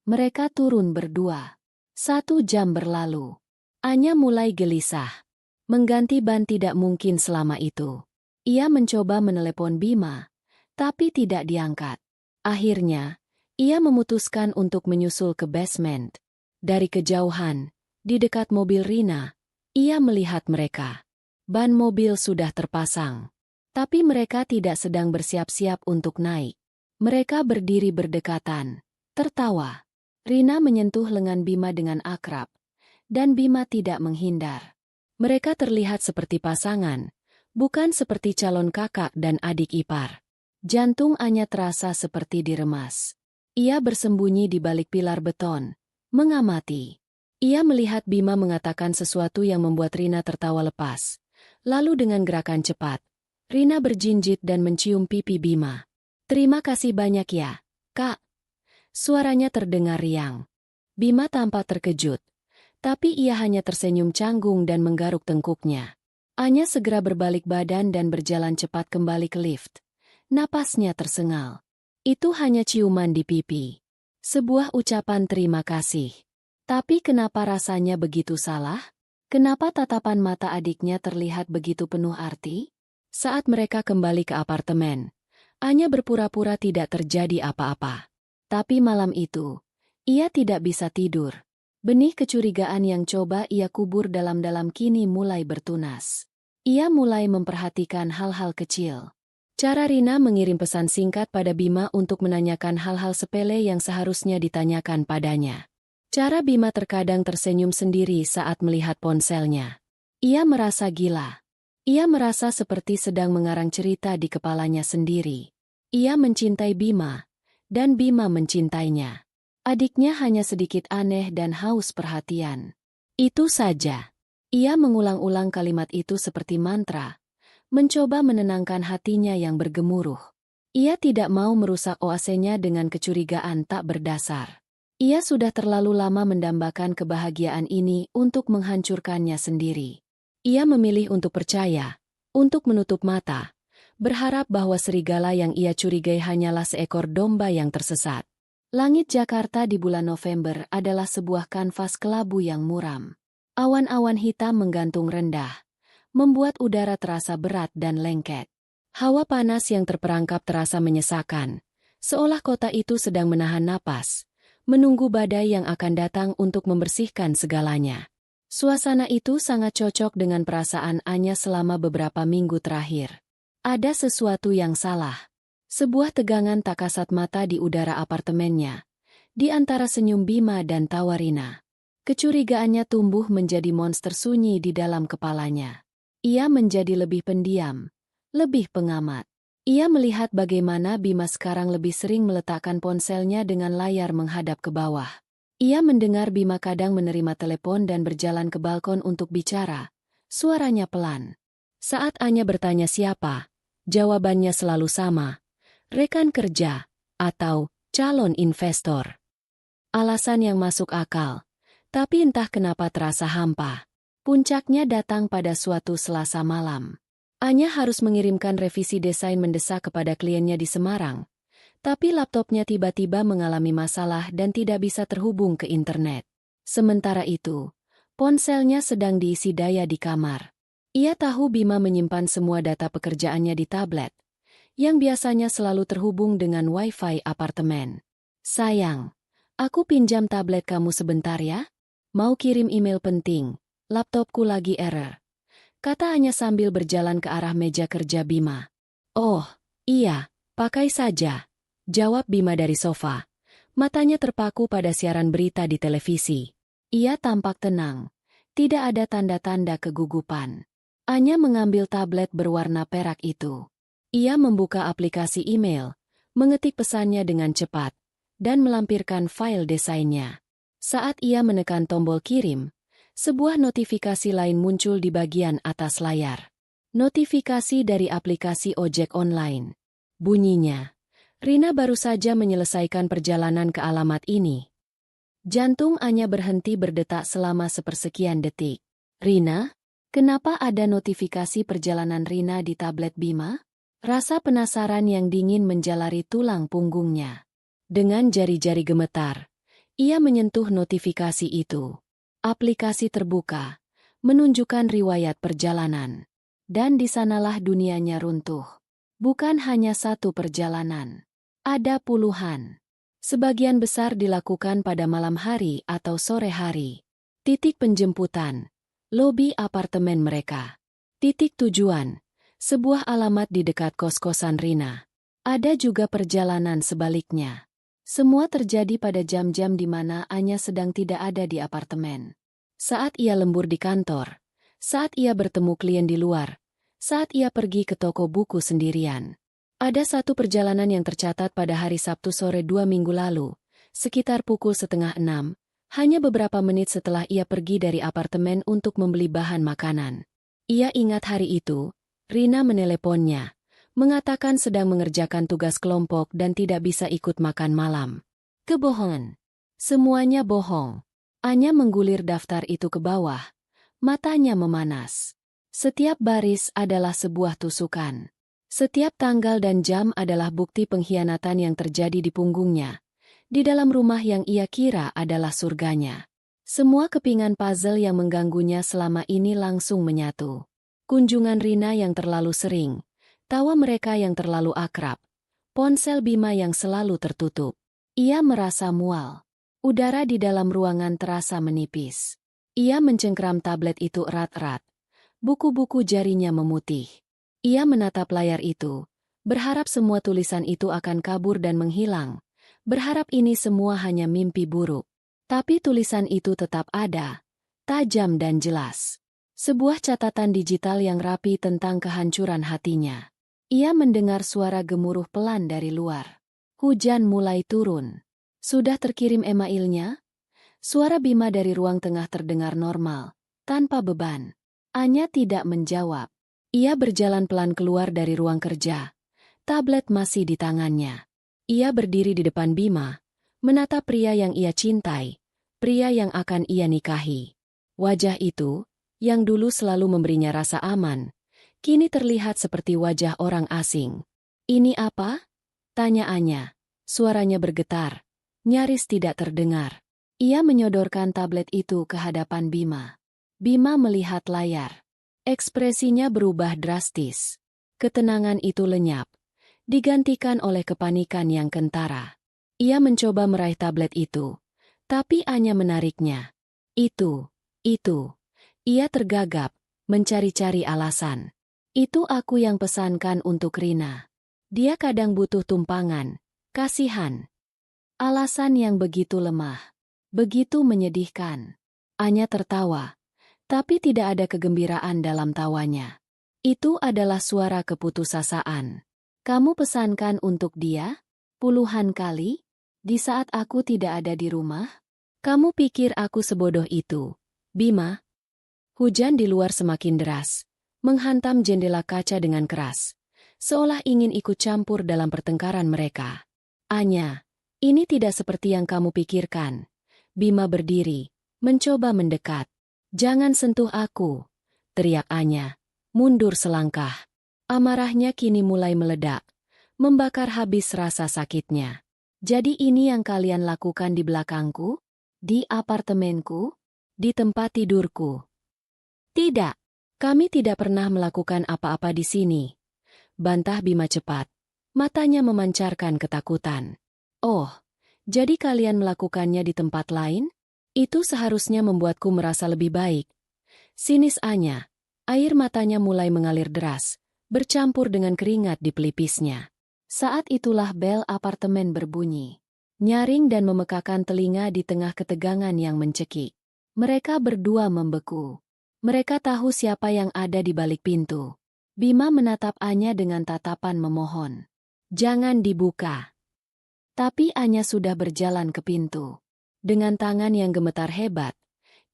Mereka turun berdua. 1 jam berlalu. Anya mulai gelisah. Mengganti ban tidak mungkin selama itu. Ia mencoba menelepon Bima, tapi tidak diangkat. Akhirnya, ia memutuskan untuk menyusul ke basement. Dari kejauhan, di dekat mobil Rina, ia melihat mereka. Ban mobil sudah terpasang. Tapi mereka tidak sedang bersiap-siap untuk naik. Mereka berdiri berdekatan, tertawa. Rina menyentuh lengan Bima dengan akrab, dan Bima tidak menghindar. Mereka terlihat seperti pasangan, bukan seperti calon kakak dan adik ipar. Jantung Anya terasa seperti diremas. Ia bersembunyi di balik pilar beton, mengamati. Ia melihat Bima mengatakan sesuatu yang membuat Rina tertawa lepas. Lalu dengan gerakan cepat, Rina berjinjit dan mencium pipi Bima. "Terima kasih banyak ya, Kak." Suaranya terdengar riang. Bima tampak terkejut. Tapi ia hanya tersenyum canggung dan menggaruk tengkuknya. Anya segera berbalik badan dan berjalan cepat kembali ke lift. Napasnya tersengal. Itu hanya ciuman di pipi. Sebuah ucapan terima kasih. Tapi kenapa rasanya begitu salah? Kenapa tatapan mata adiknya terlihat begitu penuh arti? Saat mereka kembali ke apartemen, Anya berpura-pura tidak terjadi apa-apa. Tapi malam itu, ia tidak bisa tidur. Benih kecurigaan yang coba ia kubur dalam-dalam kini mulai bertunas. Ia mulai memperhatikan hal-hal kecil. Cara Rina mengirim pesan singkat pada Bima untuk menanyakan hal-hal sepele yang seharusnya ditanyakan padanya. Cara Bima terkadang tersenyum sendiri saat melihat ponselnya. Ia merasa gila. Ia merasa seperti sedang mengarang cerita di kepalanya sendiri. Ia mencintai Bima, dan Bima mencintainya. Adiknya hanya sedikit aneh dan haus perhatian. Itu saja. Ia mengulang-ulang kalimat itu seperti mantra, mencoba menenangkan hatinya yang bergemuruh. Ia tidak mau merusak oasenya dengan kecurigaan tak berdasar. Ia sudah terlalu lama mendambakan kebahagiaan ini untuk menghancurkannya sendiri. Ia memilih untuk percaya, untuk menutup mata, berharap bahwa serigala yang ia curigai hanyalah seekor domba yang tersesat. Langit Jakarta di bulan November adalah sebuah kanvas kelabu yang muram. Awan-awan hitam menggantung rendah, membuat udara terasa berat dan lengket. Hawa panas yang terperangkap terasa menyesakan, seolah kota itu sedang menahan napas, menunggu badai yang akan datang untuk membersihkan segalanya. Suasana itu sangat cocok dengan perasaan Anya selama beberapa minggu terakhir. Ada sesuatu yang salah. Sebuah tegangan tak kasat mata di udara apartemennya, di antara senyum Bima dan tawa Rina. Kecurigaannya tumbuh menjadi monster sunyi di dalam kepalanya. Ia menjadi lebih pendiam, lebih pengamat. Ia melihat bagaimana Bima sekarang lebih sering meletakkan ponselnya dengan layar menghadap ke bawah. Ia mendengar Bima kadang menerima telepon dan berjalan ke balkon untuk bicara. Suaranya pelan. Saat Anya bertanya siapa, jawabannya selalu sama. Rekan kerja, atau calon investor. Alasan yang masuk akal, tapi entah kenapa terasa hampa. Puncaknya datang pada suatu Selasa malam. Anya harus mengirimkan revisi desain mendesak kepada kliennya di Semarang, tapi laptopnya tiba-tiba mengalami masalah dan tidak bisa terhubung ke internet. Sementara itu, ponselnya sedang diisi daya di kamar. Ia tahu Bima menyimpan semua data pekerjaannya di tablet, yang biasanya selalu terhubung dengan wifi apartemen. "Sayang, aku pinjam tablet kamu sebentar ya? Mau kirim email penting, laptopku lagi error," kata Anya sambil berjalan ke arah meja kerja Bima. "Oh, iya, pakai saja," jawab Bima dari sofa. Matanya terpaku pada siaran berita di televisi. Ia tampak tenang, tidak ada tanda-tanda kegugupan. Anya mengambil tablet berwarna perak itu. Ia membuka aplikasi email, mengetik pesannya dengan cepat, dan melampirkan file desainnya. Saat ia menekan tombol kirim, sebuah notifikasi lain muncul di bagian atas layar. Notifikasi dari aplikasi ojek online. Bunyinya, "Rina baru saja menyelesaikan perjalanan ke alamat ini." Jantung Anya berhenti berdetak selama sepersekian detik. "Rina? Kenapa ada notifikasi perjalanan Rina di tablet Bima?" Rasa penasaran yang dingin menjalari tulang punggungnya. Dengan jari-jari gemetar, ia menyentuh notifikasi itu. Aplikasi terbuka, menunjukkan riwayat perjalanan. Dan di sanalah dunianya runtuh. Bukan hanya satu perjalanan. Ada puluhan. Sebagian besar dilakukan pada malam hari atau sore hari. Titik penjemputan. Lobi apartemen mereka. Titik tujuan. Sebuah alamat di dekat kos-kosan Rina. Ada juga perjalanan sebaliknya. Semua terjadi pada jam-jam di mana Anya sedang tidak ada di apartemen. Saat ia lembur di kantor. Saat ia bertemu klien di luar. Saat ia pergi ke toko buku sendirian. Ada satu perjalanan yang tercatat pada hari Sabtu sore 2 minggu lalu, sekitar pukul 5:30, hanya beberapa menit setelah ia pergi dari apartemen untuk membeli bahan makanan. Ia ingat hari itu, Rina meneleponnya, mengatakan sedang mengerjakan tugas kelompok dan tidak bisa ikut makan malam. Kebohongan. Semuanya bohong. Anya menggulir daftar itu ke bawah. Matanya memanas. Setiap baris adalah sebuah tusukan. Setiap tanggal dan jam adalah bukti pengkhianatan yang terjadi di punggungnya, di dalam rumah yang ia kira adalah surganya. Semua kepingan puzzle yang mengganggunya selama ini langsung menyatu. Kunjungan Rina yang terlalu sering, tawa mereka yang terlalu akrab, ponsel Bima yang selalu tertutup. Ia merasa mual. Udara di dalam ruangan terasa menipis. Ia mencengkram tablet itu erat-erat. Buku-buku jarinya memutih. Ia menatap layar itu, berharap semua tulisan itu akan kabur dan menghilang. Berharap ini semua hanya mimpi buruk. Tapi tulisan itu tetap ada, tajam dan jelas. Sebuah catatan digital yang rapi tentang kehancuran hatinya. Ia mendengar suara gemuruh pelan dari luar. Hujan mulai turun. Sudah terkirim emailnya? Suara Bima dari ruang tengah terdengar normal, tanpa beban. Anya tidak menjawab. Ia berjalan pelan keluar dari ruang kerja. Tablet masih di tangannya. Ia berdiri di depan Bima, menatap pria yang ia cintai, pria yang akan ia nikahi. Wajah itu, yang dulu selalu memberinya rasa aman, kini terlihat seperti wajah orang asing. "Ini apa?" tanya Anya. Suaranya bergetar, nyaris tidak terdengar. Ia menyodorkan tablet itu ke hadapan Bima. Bima melihat layar. Ekspresinya berubah drastis. Ketenangan itu lenyap, digantikan oleh kepanikan yang kentara. Ia mencoba meraih tablet itu, tapi Anya menariknya. Itu. Ia tergagap, mencari-cari alasan. "Itu aku yang pesankan untuk Rina. Dia kadang butuh tumpangan, kasihan." Alasan yang begitu lemah, begitu menyedihkan. Anya tertawa. Tapi tidak ada kegembiraan dalam tawanya. Itu adalah suara keputusasaan. "Kamu pesankan untuk dia? Puluhan kali? Di saat aku tidak ada di rumah? Kamu pikir aku sebodoh itu, Bima?" Hujan di luar semakin deras, menghantam jendela kaca dengan keras, seolah ingin ikut campur dalam pertengkaran mereka. "Anya, ini tidak seperti yang kamu pikirkan." Bima berdiri, mencoba mendekat. "Jangan sentuh aku," teriak Anya. Mundur selangkah. Amarahnya kini mulai meledak, membakar habis rasa sakitnya. "Jadi ini yang kalian lakukan di belakangku? Di apartemenku? Di tempat tidurku?" "Tidak, kami tidak pernah melakukan apa-apa di sini," bantah Bima cepat. Matanya memancarkan ketakutan. "Oh, jadi kalian melakukannya di tempat lain? Itu seharusnya membuatku merasa lebih baik." Sinis Anya. Air matanya mulai mengalir deras, bercampur dengan keringat di pelipisnya. Saat itulah bel apartemen berbunyi. Nyaring dan memekakan telinga di tengah ketegangan yang mencekik. Mereka berdua membeku. Mereka tahu siapa yang ada di balik pintu. Bima menatap Anya dengan tatapan memohon. "Jangan dibuka." Tapi Anya sudah berjalan ke pintu. Dengan tangan yang gemetar hebat,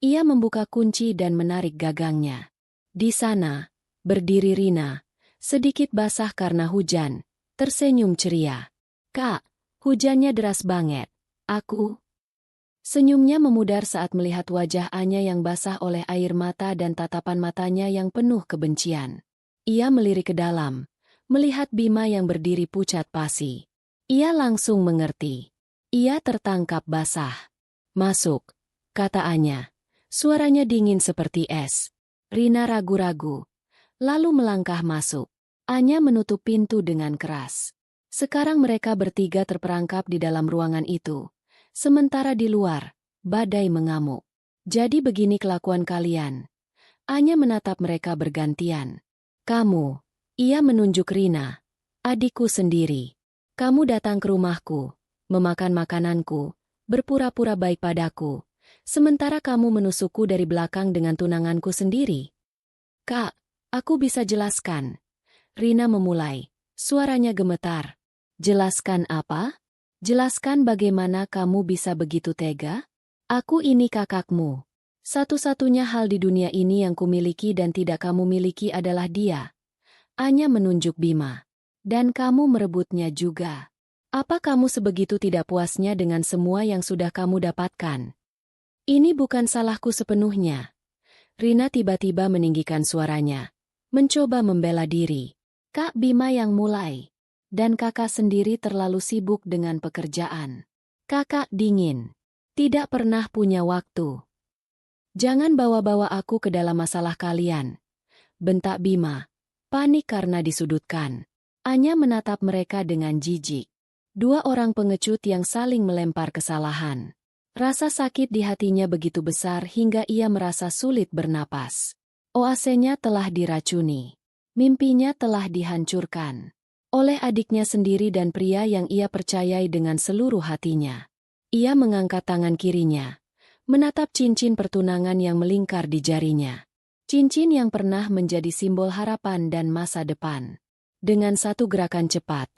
ia membuka kunci dan menarik gagangnya. Di sana, berdiri Rina, sedikit basah karena hujan, tersenyum ceria. "Kak, hujannya deras banget. Aku..." Senyumnya memudar saat melihat wajah Anya yang basah oleh air mata dan tatapan matanya yang penuh kebencian. Ia melirik ke dalam, melihat Bima yang berdiri pucat pasi. Ia langsung mengerti. Ia tertangkap basah. "Masuk," kata Anya. Suaranya dingin seperti es. Rina ragu-ragu, lalu melangkah masuk. Anya menutup pintu dengan keras. Sekarang mereka bertiga terperangkap di dalam ruangan itu. Sementara di luar, badai mengamuk. Jadi begini kelakuan kalian. Anya menatap mereka bergantian. Kamu, ia menunjuk Rina, adikku sendiri. Kamu datang ke rumahku, memakan makananku, berpura-pura baik padaku. Sementara kamu menusukku dari belakang dengan tunanganku sendiri. Kak, aku bisa jelaskan. Rina memulai, suaranya gemetar. Jelaskan apa? Jelaskan bagaimana kamu bisa begitu tega? Aku ini kakakmu. Satu-satunya hal di dunia ini yang kumiliki dan tidak kamu miliki adalah dia. Anya menunjuk Bima. Dan kamu merebutnya juga. Apa kamu sebegitu tidak puasnya dengan semua yang sudah kamu dapatkan? Ini bukan salahku sepenuhnya. Rina tiba-tiba meninggikan suaranya. Mencoba membela diri. Kak Bima yang mulai. Dan kakak sendiri terlalu sibuk dengan pekerjaan. Kakak dingin. Tidak pernah punya waktu. Jangan bawa-bawa aku ke dalam masalah kalian. Bentak Bima. Panik karena disudutkan. Anya menatap mereka dengan jijik. Dua orang pengecut yang saling melempar kesalahan. Rasa sakit di hatinya begitu besar hingga ia merasa sulit bernapas. Oasenya telah diracuni. Mimpinya telah dihancurkan. Oleh adiknya sendiri dan pria yang ia percayai dengan seluruh hatinya. Ia mengangkat tangan kirinya, menatap cincin pertunangan yang melingkar di jarinya. Cincin yang pernah menjadi simbol harapan dan masa depan. Dengan satu gerakan cepat,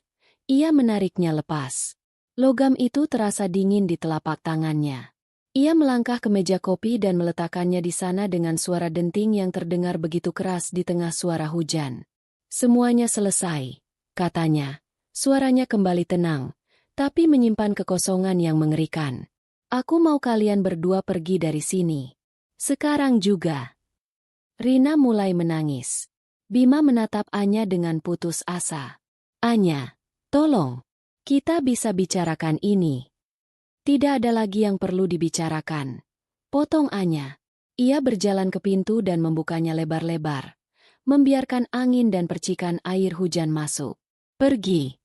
ia menariknya lepas. Logam itu terasa dingin di telapak tangannya. Ia melangkah ke meja kopi dan meletakkannya di sana dengan suara denting yang terdengar begitu keras di tengah suara hujan. Semuanya selesai. Katanya, suaranya kembali tenang, tapi menyimpan kekosongan yang mengerikan. Aku mau kalian berdua pergi dari sini. Sekarang juga. Rina mulai menangis. Bima menatap Anya dengan putus asa. Anya, tolong. Kita bisa bicarakan ini. Tidak ada lagi yang perlu dibicarakan. Potong Anya. Ia berjalan ke pintu dan membukanya lebar-lebar. Membiarkan angin dan percikan air hujan masuk. Pergi.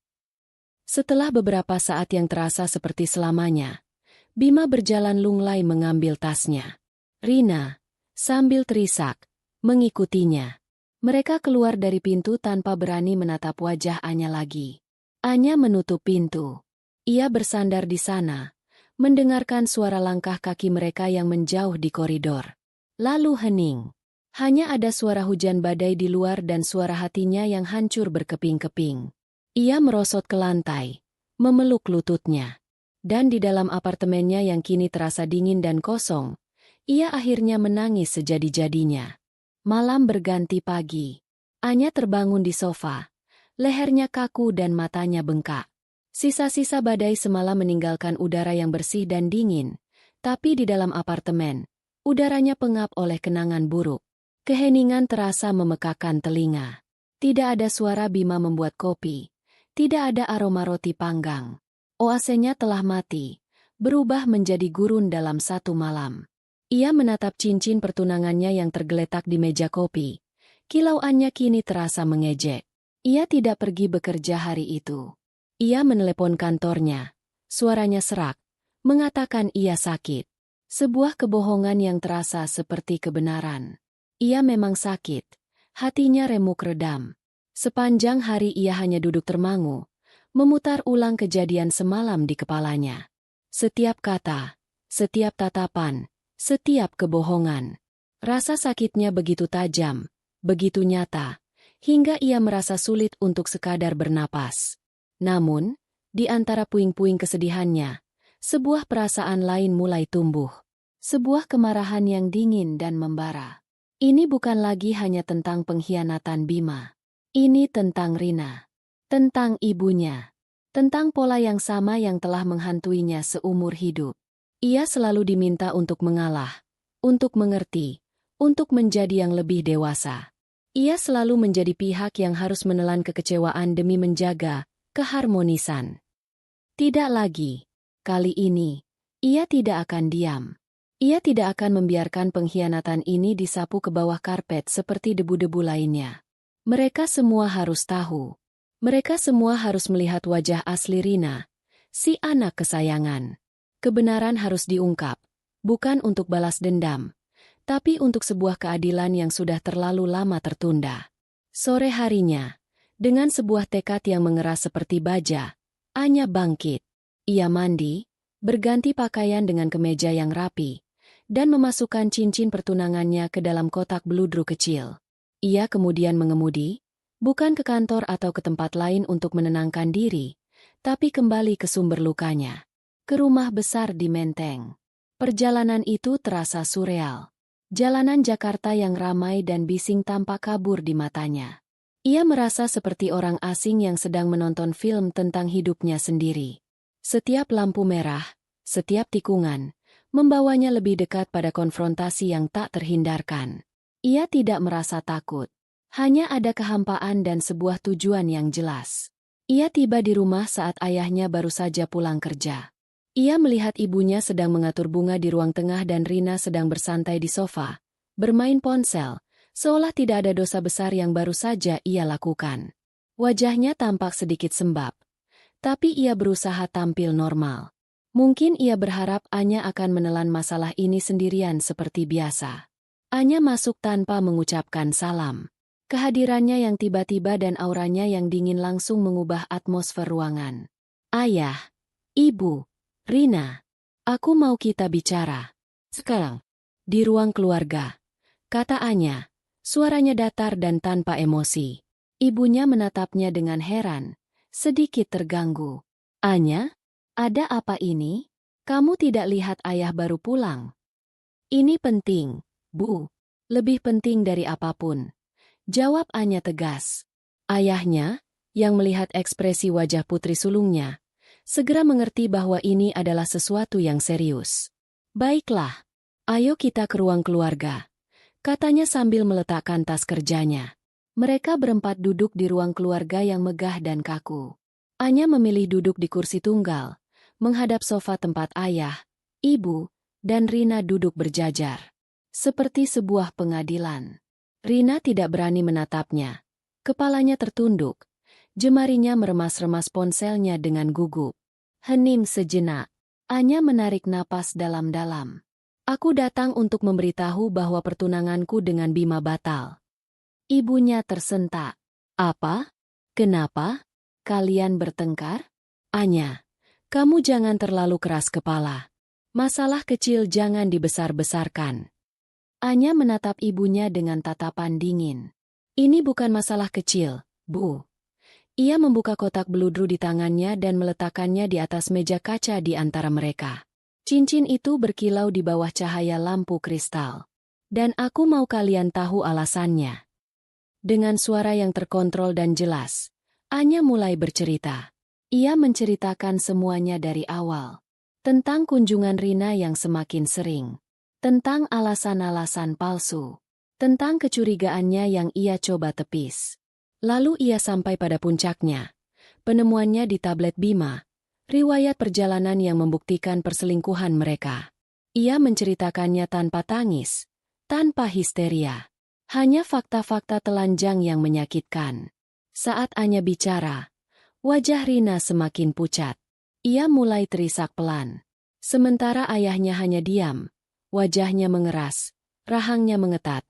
Setelah beberapa saat yang terasa seperti selamanya, Bima berjalan lunglai mengambil tasnya. Rina, sambil terisak, mengikutinya. Mereka keluar dari pintu tanpa berani menatap wajah Anya lagi. Anya menutup pintu. Ia bersandar di sana, mendengarkan suara langkah kaki mereka yang menjauh di koridor. Lalu hening. Hanya ada suara hujan badai di luar dan suara hatinya yang hancur berkeping-keping. Ia merosot ke lantai, memeluk lututnya. Dan di dalam apartemennya yang kini terasa dingin dan kosong, ia akhirnya menangis sejadi-jadinya. Malam berganti pagi. Anya terbangun di sofa. Lehernya kaku dan matanya bengkak. Sisa-sisa badai semalam meninggalkan udara yang bersih dan dingin. Tapi di dalam apartemen, udaranya pengap oleh kenangan buruk. Keheningan terasa memekakkan telinga. Tidak ada suara Bima membuat kopi. Tidak ada aroma roti panggang. Oasenya telah mati, berubah menjadi gurun dalam satu malam. Ia menatap cincin pertunangannya yang tergeletak di meja kopi. Kilauannya kini terasa mengejek. Ia tidak pergi bekerja hari itu. Ia menelepon kantornya. Suaranya serak, mengatakan ia sakit. Sebuah kebohongan yang terasa seperti kebenaran. Ia memang sakit. Hatinya remuk redam. Sepanjang hari ia hanya duduk termangu, memutar ulang kejadian semalam di kepalanya. Setiap kata, setiap tatapan, setiap kebohongan. Rasa sakitnya begitu tajam, begitu nyata, hingga ia merasa sulit untuk sekadar bernapas. Namun, di antara puing-puing kesedihannya, sebuah perasaan lain mulai tumbuh. Sebuah kemarahan yang dingin dan membara. Ini bukan lagi hanya tentang pengkhianatan Bima. Ini tentang Rina. Tentang ibunya. Tentang pola yang sama yang telah menghantuinya seumur hidup. Ia selalu diminta untuk mengalah, untuk mengerti, untuk menjadi yang lebih dewasa. Ia selalu menjadi pihak yang harus menelan kekecewaan demi menjaga keharmonisan. Tidak lagi. Kali ini, ia tidak akan diam. Ia tidak akan membiarkan pengkhianatan ini disapu ke bawah karpet seperti debu-debu lainnya. Mereka semua harus tahu. Mereka semua harus melihat wajah asli Rina, si anak kesayangan. Kebenaran harus diungkap, bukan untuk balas dendam, tapi untuk sebuah keadilan yang sudah terlalu lama tertunda. Sore harinya, dengan sebuah tekad yang mengeras seperti baja, Anya bangkit. Ia mandi, berganti pakaian dengan kemeja yang rapi, dan memasukkan cincin pertunangannya ke dalam kotak beludru kecil. Ia kemudian mengemudi, bukan ke kantor atau ke tempat lain untuk menenangkan diri, tapi kembali ke sumber lukanya, ke rumah besar di Menteng. Perjalanan itu terasa surreal. Jalanan Jakarta yang ramai dan bising tampak kabur di matanya. Ia merasa seperti orang asing yang sedang menonton film tentang hidupnya sendiri. Setiap lampu merah, setiap tikungan, membawanya lebih dekat pada konfrontasi yang tak terhindarkan. Ia tidak merasa takut. Hanya ada kehampaan dan sebuah tujuan yang jelas. Ia tiba di rumah saat ayahnya baru saja pulang kerja. Ia melihat ibunya sedang mengatur bunga di ruang tengah dan Rina sedang bersantai di sofa, bermain ponsel, seolah tidak ada dosa besar yang baru saja ia lakukan. Wajahnya tampak sedikit sembab, tapi ia berusaha tampil normal. Mungkin ia berharap Anya akan menelan masalah ini sendirian seperti biasa. Anya masuk tanpa mengucapkan salam. Kehadirannya yang tiba-tiba dan auranya yang dingin langsung mengubah atmosfer ruangan. Ayah, Ibu, Rina, aku mau kita bicara. Sekarang. Di ruang keluarga, kata Anya, suaranya datar dan tanpa emosi. Ibunya menatapnya dengan heran, sedikit terganggu. Anya, ada apa ini? Kamu tidak lihat ayah baru pulang? Ini penting, Bu. Lebih penting dari apapun. Jawab Anya tegas. Ayahnya, yang melihat ekspresi wajah putri sulungnya, segera mengerti bahwa ini adalah sesuatu yang serius. Baiklah, ayo kita ke ruang keluarga, katanya sambil meletakkan tas kerjanya. Mereka berempat duduk di ruang keluarga yang megah dan kaku. Anya memilih duduk di kursi tunggal, menghadap sofa tempat ayah, ibu, dan Rina duduk berjajar. Seperti sebuah pengadilan. Rina tidak berani menatapnya. Kepalanya tertunduk, jemarinya meremas-remas ponselnya dengan gugup. Hening sejenak, Anya menarik napas dalam-dalam. Aku datang untuk memberitahu bahwa pertunanganku dengan Bima batal. Ibunya tersentak. Apa? Kenapa? Kalian bertengkar? Anya, kamu jangan terlalu keras kepala. Masalah kecil jangan dibesar-besarkan. Anya menatap ibunya dengan tatapan dingin. Ini bukan masalah kecil, Bu. Ia membuka kotak beludru di tangannya dan meletakkannya di atas meja kaca di antara mereka. Cincin itu berkilau di bawah cahaya lampu kristal. Dan aku mau kalian tahu alasannya. Dengan suara yang terkontrol dan jelas, Anya mulai bercerita. Ia menceritakan semuanya dari awal. Tentang kunjungan Rina yang semakin sering. Tentang alasan-alasan palsu. Tentang kecurigaannya yang ia coba tepis. Lalu ia sampai pada puncaknya. Penemuannya di tablet Bima. Riwayat perjalanan yang membuktikan perselingkuhan mereka. Ia menceritakannya tanpa tangis. Tanpa histeria. Hanya fakta-fakta telanjang yang menyakitkan. Saat Anya bicara, wajah Rina semakin pucat. Ia mulai terisak pelan. Sementara ayahnya hanya diam. Wajahnya mengeras, rahangnya mengetat,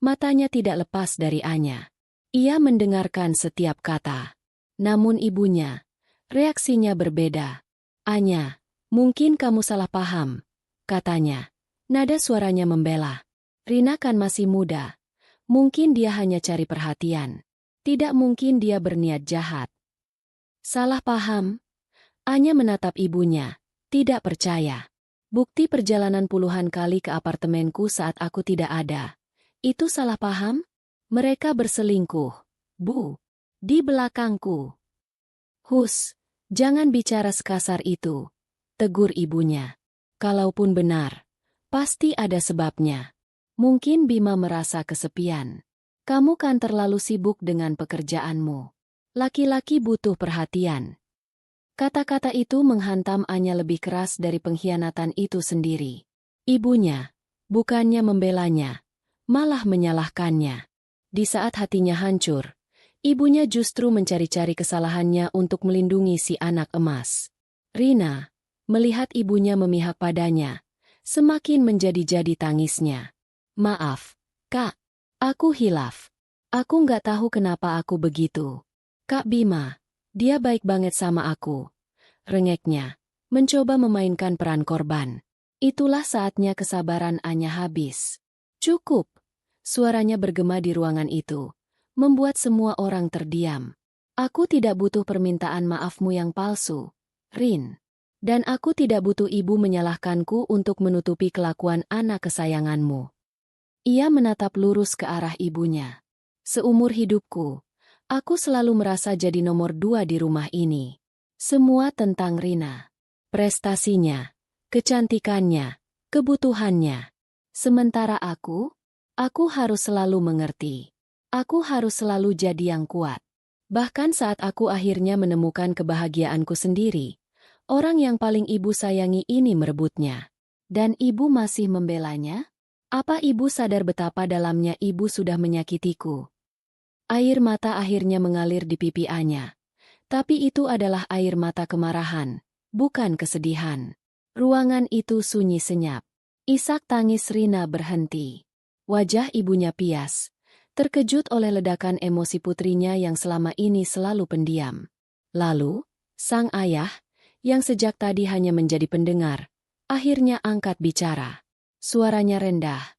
matanya tidak lepas dari Anya. Ia mendengarkan setiap kata. Namun ibunya, reaksinya berbeda. Anya, mungkin kamu salah paham, katanya. Nada suaranya membela. Rina kan masih muda. Mungkin dia hanya cari perhatian. Tidak mungkin dia berniat jahat. Salah paham? Anya menatap ibunya, tidak percaya. Bukti perjalanan puluhan kali ke apartemenku saat aku tidak ada. Itu salah paham? Mereka berselingkuh, Bu. Di belakangku. Hus, jangan bicara sekasar itu, tegur ibunya. Kalaupun benar, pasti ada sebabnya. Mungkin Bima merasa kesepian. Kamu kan terlalu sibuk dengan pekerjaanmu. Laki-laki butuh perhatian. Kata-kata itu menghantam Anya lebih keras dari pengkhianatan itu sendiri. Ibunya, bukannya membelanya, malah menyalahkannya. Di saat hatinya hancur, ibunya justru mencari-cari kesalahannya untuk melindungi si anak emas. Rina, melihat ibunya memihak padanya, semakin menjadi-jadi tangisnya. Maaf, Kak. Aku hilaf. Aku nggak tahu kenapa aku begitu. Kak Bima, dia baik banget sama aku. Rengeknya, mencoba memainkan peran korban. Itulah saatnya kesabaran Anya habis. Cukup. Suaranya bergema di ruangan itu, membuat semua orang terdiam. Aku tidak butuh permintaan maafmu yang palsu, Rin. Dan aku tidak butuh ibu menyalahkanku untuk menutupi kelakuan anak kesayanganmu. Ia menatap lurus ke arah ibunya. Seumur hidupku, aku selalu merasa jadi nomor 2 di rumah ini. Semua tentang Rina. Prestasinya, kecantikannya, kebutuhannya. Sementara aku harus selalu mengerti. Aku harus selalu jadi yang kuat. Bahkan saat aku akhirnya menemukan kebahagiaanku sendiri, orang yang paling ibu sayangi ini merebutnya. Dan ibu masih membelanya? Apa ibu sadar betapa dalamnya ibu sudah menyakitiku? Air mata akhirnya mengalir di pipi Anya. Tapi itu adalah air mata kemarahan, bukan kesedihan. Ruangan itu sunyi senyap. Isak tangis Rina berhenti. Wajah ibunya pias, terkejut oleh ledakan emosi putrinya yang selama ini selalu pendiam. Lalu, sang ayah, yang sejak tadi hanya menjadi pendengar, akhirnya angkat bicara. Suaranya rendah,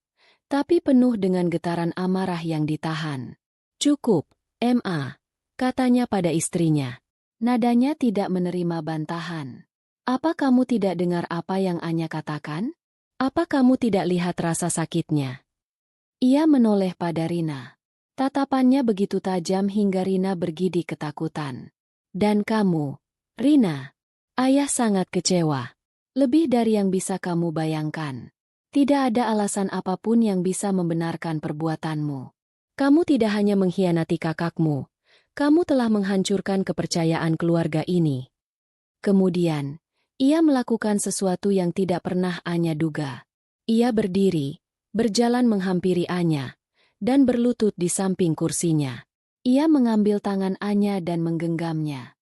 tapi penuh dengan getaran amarah yang ditahan. Cukup, Ma, katanya pada istrinya. Nadanya tidak menerima bantahan. Apa kamu tidak dengar apa yang Anya katakan? Apa kamu tidak lihat rasa sakitnya? Ia menoleh pada Rina. Tatapannya begitu tajam hingga Rina bergidik ketakutan. Dan kamu, Rina, ayah sangat kecewa. Lebih dari yang bisa kamu bayangkan. Tidak ada alasan apapun yang bisa membenarkan perbuatanmu. Kamu tidak hanya mengkhianati kakakmu, kamu telah menghancurkan kepercayaan keluarga ini. Kemudian, ia melakukan sesuatu yang tidak pernah Anya duga. Ia berdiri, berjalan menghampiri Anya, dan berlutut di samping kursinya. Ia mengambil tangan Anya dan menggenggamnya.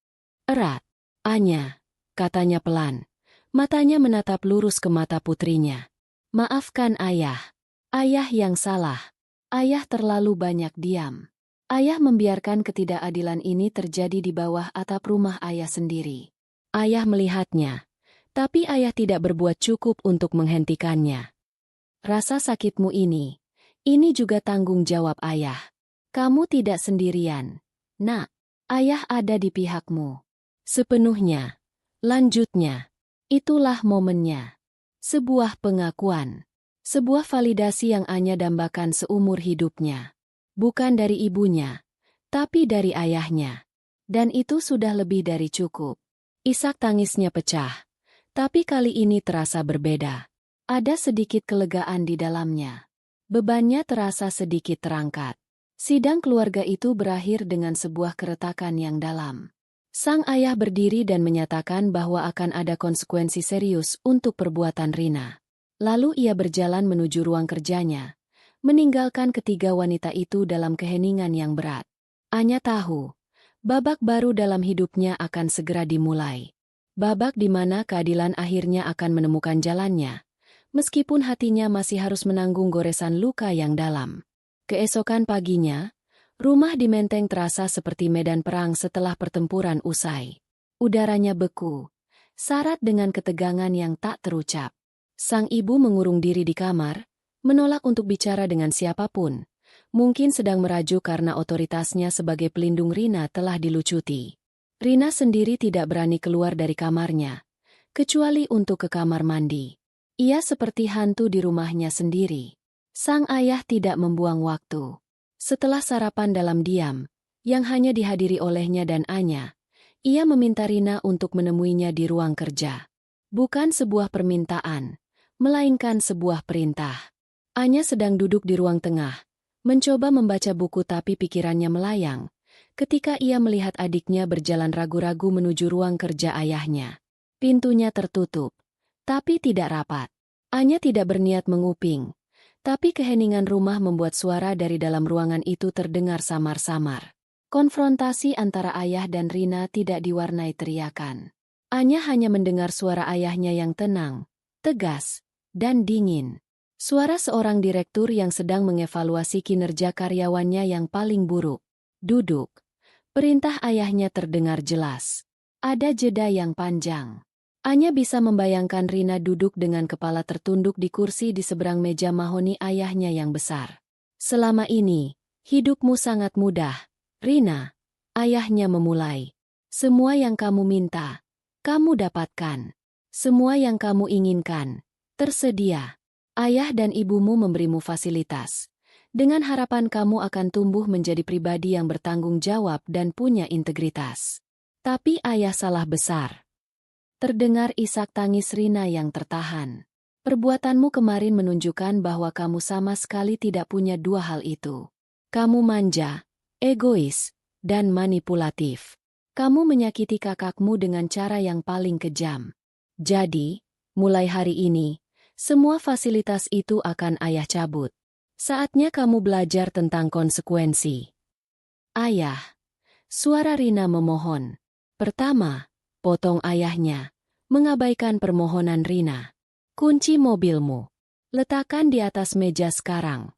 Erat, Anya, katanya pelan. Matanya menatap lurus ke mata putrinya. Maafkan ayah. Ayah yang salah. Ayah terlalu banyak diam. Ayah membiarkan ketidakadilan ini terjadi di bawah atap rumah ayah sendiri. Ayah melihatnya, tapi ayah tidak berbuat cukup untuk menghentikannya. Rasa sakitmu ini juga tanggung jawab ayah. Kamu tidak sendirian. Nak, ayah ada di pihakmu. Sepenuhnya. Lanjutnya. Itulah momennya. Sebuah pengakuan. Sebuah validasi yang Anya dambakan seumur hidupnya. Bukan dari ibunya, tapi dari ayahnya. Dan itu sudah lebih dari cukup. Isak tangisnya pecah. Tapi kali ini terasa berbeda. Ada sedikit kelegaan di dalamnya. Bebannya terasa sedikit terangkat. Sidang keluarga itu berakhir dengan sebuah keretakan yang dalam. Sang ayah berdiri dan menyatakan bahwa akan ada konsekuensi serius untuk perbuatan Rina. Lalu ia berjalan menuju ruang kerjanya, meninggalkan ketiga wanita itu dalam keheningan yang berat. Anya tahu, babak baru dalam hidupnya akan segera dimulai. Babak di mana keadilan akhirnya akan menemukan jalannya, meskipun hatinya masih harus menanggung goresan luka yang dalam. Keesokan paginya, rumah di Menteng terasa seperti medan perang setelah pertempuran usai. Udaranya beku, syarat dengan ketegangan yang tak terucap. Sang ibu mengurung diri di kamar, menolak untuk bicara dengan siapapun. Mungkin sedang merajuk karena otoritasnya sebagai pelindung Rina telah dilucuti. Rina sendiri tidak berani keluar dari kamarnya, kecuali untuk ke kamar mandi. Ia seperti hantu di rumahnya sendiri. Sang ayah tidak membuang waktu. Setelah sarapan dalam diam, yang hanya dihadiri olehnya dan Anya, ia meminta Rina untuk menemuinya di ruang kerja. Bukan sebuah permintaan, melainkan sebuah perintah. Anya sedang duduk di ruang tengah, mencoba membaca buku tapi pikirannya melayang, ketika ia melihat adiknya berjalan ragu-ragu menuju ruang kerja ayahnya. Pintunya tertutup, tapi tidak rapat. Anya tidak berniat menguping, tapi keheningan rumah membuat suara dari dalam ruangan itu terdengar samar-samar. Konfrontasi antara ayah dan Rina tidak diwarnai teriakan. Anya hanya mendengar suara ayahnya yang tenang, tegas, dan dingin. Suara seorang direktur yang sedang mengevaluasi kinerja karyawannya yang paling buruk. Duduk. Perintah ayahnya terdengar jelas. Ada jeda yang panjang. Anya bisa membayangkan Rina duduk dengan kepala tertunduk di kursi di seberang meja mahoni ayahnya yang besar. Selama ini, hidupmu sangat mudah, Rina. Ayahnya memulai. Semua yang kamu minta, kamu dapatkan. Semua yang kamu inginkan, tersedia. Ayah dan ibumu memberimu fasilitas. Dengan harapan kamu akan tumbuh menjadi pribadi yang bertanggung jawab dan punya integritas. Tapi ayah salah besar. Terdengar isak tangis Rina yang tertahan. Perbuatanmu kemarin menunjukkan bahwa kamu sama sekali tidak punya dua hal itu. Kamu manja, egois, dan manipulatif. Kamu menyakiti kakakmu dengan cara yang paling kejam. Jadi, mulai hari ini, semua fasilitas itu akan ayah cabut. Saatnya kamu belajar tentang konsekuensi. Ayah. Suara Rina memohon. Pertama, potong ayahnya, mengabaikan permohonan Rina. Kunci mobilmu. Letakkan di atas meja sekarang.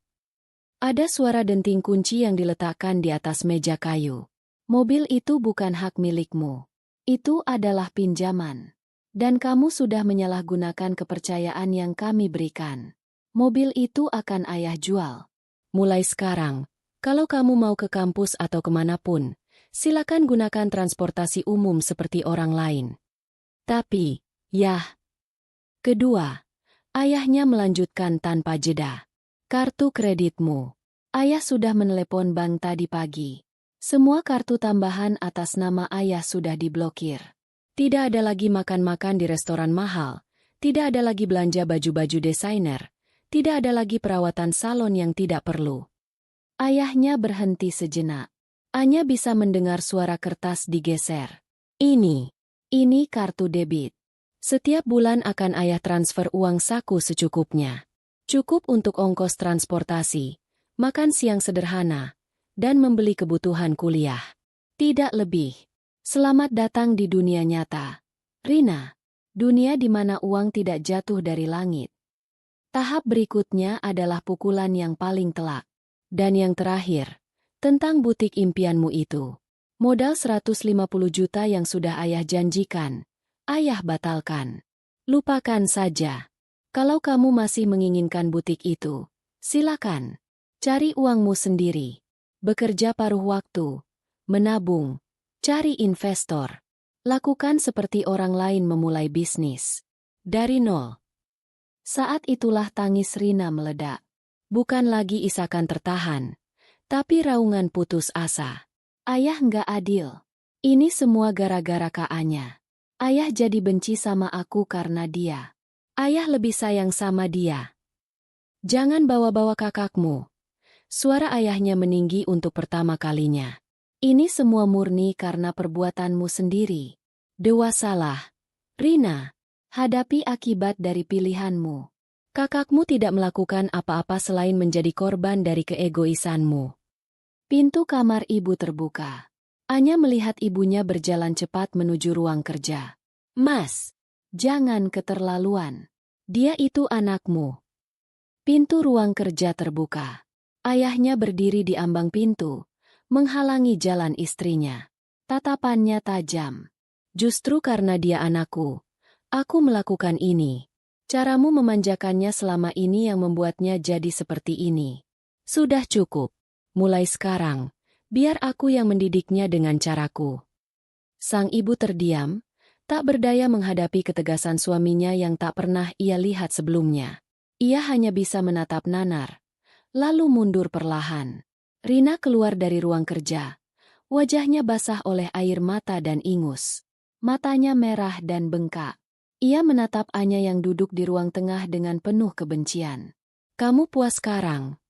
Ada suara denting kunci yang diletakkan di atas meja kayu. Mobil itu bukan hak milikmu. Itu adalah pinjaman. Dan kamu sudah menyalahgunakan kepercayaan yang kami berikan. Mobil itu akan ayah jual. Mulai sekarang, kalau kamu mau ke kampus atau kemanapun, silakan gunakan transportasi umum seperti orang lain. Tapi, yah. Kedua, ayahnya melanjutkan tanpa jeda. Kartu kreditmu. Ayah sudah menelepon bank tadi pagi. Semua kartu tambahan atas nama ayah sudah diblokir. Tidak ada lagi makan-makan di restoran mahal. Tidak ada lagi belanja baju-baju desainer. Tidak ada lagi perawatan salon yang tidak perlu. Ayahnya berhenti sejenak. Anya bisa mendengar suara kertas digeser. Ini kartu debit. Setiap bulan akan ayah transfer uang saku secukupnya. Cukup untuk ongkos transportasi, makan siang sederhana, dan membeli kebutuhan kuliah. Tidak lebih. Selamat datang di dunia nyata. Rina, dunia di mana uang tidak jatuh dari langit. Tahap berikutnya adalah pukulan yang paling telak. Dan yang terakhir, tentang butik impianmu itu. Modal 150 juta yang sudah ayah janjikan, ayah batalkan. Lupakan saja. Kalau kamu masih menginginkan butik itu, silakan. Cari uangmu sendiri. Bekerja paruh waktu. Menabung. Cari investor. Lakukan seperti orang lain memulai bisnis. Dari nol. Saat itulah tangis Rina meledak. Bukan lagi isakan tertahan, tapi raungan putus asa. Ayah nggak adil. Ini semua gara-gara Kak-anya. Ayah jadi benci sama aku karena dia. Ayah lebih sayang sama dia. Jangan bawa-bawa kakakmu. Suara ayahnya meninggi untuk pertama kalinya. Ini semua murni karena perbuatanmu sendiri. Dewasalah. Rina, hadapi akibat dari pilihanmu. Kakakmu tidak melakukan apa-apa selain menjadi korban dari keegoisanmu. Pintu kamar ibu terbuka. Anya melihat ibunya berjalan cepat menuju ruang kerja. Mas, jangan keterlaluan. Dia itu anakmu. Pintu ruang kerja terbuka. Ayahnya berdiri di ambang pintu, menghalangi jalan istrinya. Tatapannya tajam. Justru karena dia anakku, aku melakukan ini. Caramu memanjakannya selama ini yang membuatnya jadi seperti ini. Sudah cukup. Mulai sekarang, biar aku yang mendidiknya dengan caraku. Sang ibu terdiam, tak berdaya menghadapi ketegasan suaminya yang tak pernah ia lihat sebelumnya. Ia hanya bisa menatap nanar, lalu mundur perlahan. Rina keluar dari ruang kerja. Wajahnya basah oleh air mata dan ingus. Matanya merah dan bengkak. Ia menatap Anya yang duduk di ruang tengah dengan penuh kebencian. Kamu puas sekarang?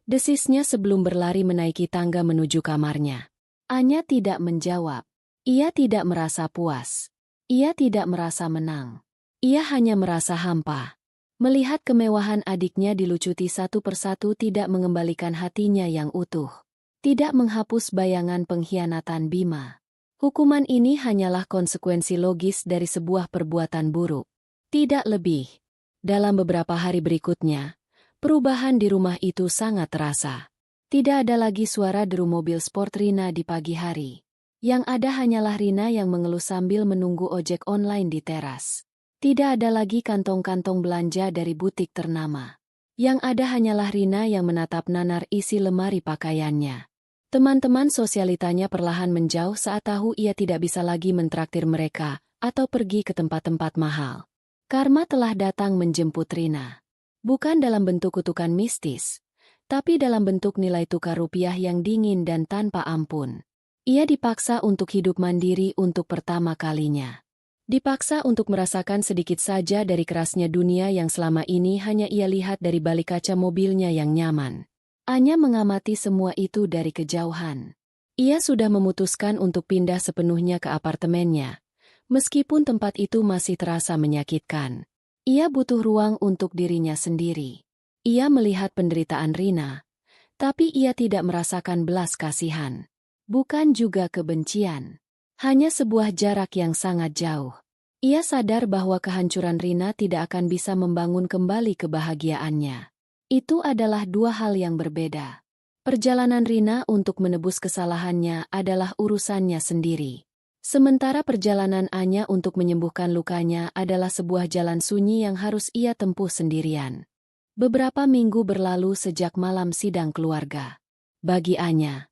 Desisnya sebelum berlari menaiki tangga menuju kamarnya. Anya tidak menjawab. Ia tidak merasa puas. Ia tidak merasa menang. Ia hanya merasa hampa. Melihat kemewahan adiknya dilucuti satu persatu tidak mengembalikan hatinya yang utuh. Tidak menghapus bayangan pengkhianatan Bima. Hukuman ini hanyalah konsekuensi logis dari sebuah perbuatan buruk. Tidak lebih. Dalam beberapa hari berikutnya, perubahan di rumah itu sangat terasa. Tidak ada lagi suara deru mobil sport Rina di pagi hari. Yang ada hanyalah Rina yang mengeluh sambil menunggu ojek online di teras. Tidak ada lagi kantong-kantong belanja dari butik ternama. Yang ada hanyalah Rina yang menatap nanar isi lemari pakaiannya. Teman-teman sosialitanya perlahan menjauh saat tahu ia tidak bisa lagi mentraktir mereka atau pergi ke tempat-tempat mahal. Karma telah datang menjemput Rina. Bukan dalam bentuk kutukan mistis, tapi dalam bentuk nilai tukar rupiah yang dingin dan tanpa ampun. Ia dipaksa untuk hidup mandiri untuk pertama kalinya. Dipaksa untuk merasakan sedikit saja dari kerasnya dunia yang selama ini hanya ia lihat dari balik kaca mobilnya yang nyaman. Anya mengamati semua itu dari kejauhan. Ia sudah memutuskan untuk pindah sepenuhnya ke apartemennya, meskipun tempat itu masih terasa menyakitkan. Ia butuh ruang untuk dirinya sendiri. Ia melihat penderitaan Rina, tapi ia tidak merasakan belas kasihan. Bukan juga kebencian. Hanya sebuah jarak yang sangat jauh. Ia sadar bahwa kehancuran Rina tidak akan bisa membangun kembali kebahagiaannya. Itu adalah dua hal yang berbeda. Perjalanan Rina untuk menebus kesalahannya adalah urusannya sendiri. Sementara perjalanan Anya untuk menyembuhkan lukanya adalah sebuah jalan sunyi yang harus ia tempuh sendirian. Beberapa minggu berlalu sejak malam sidang keluarga. Bagi Anya,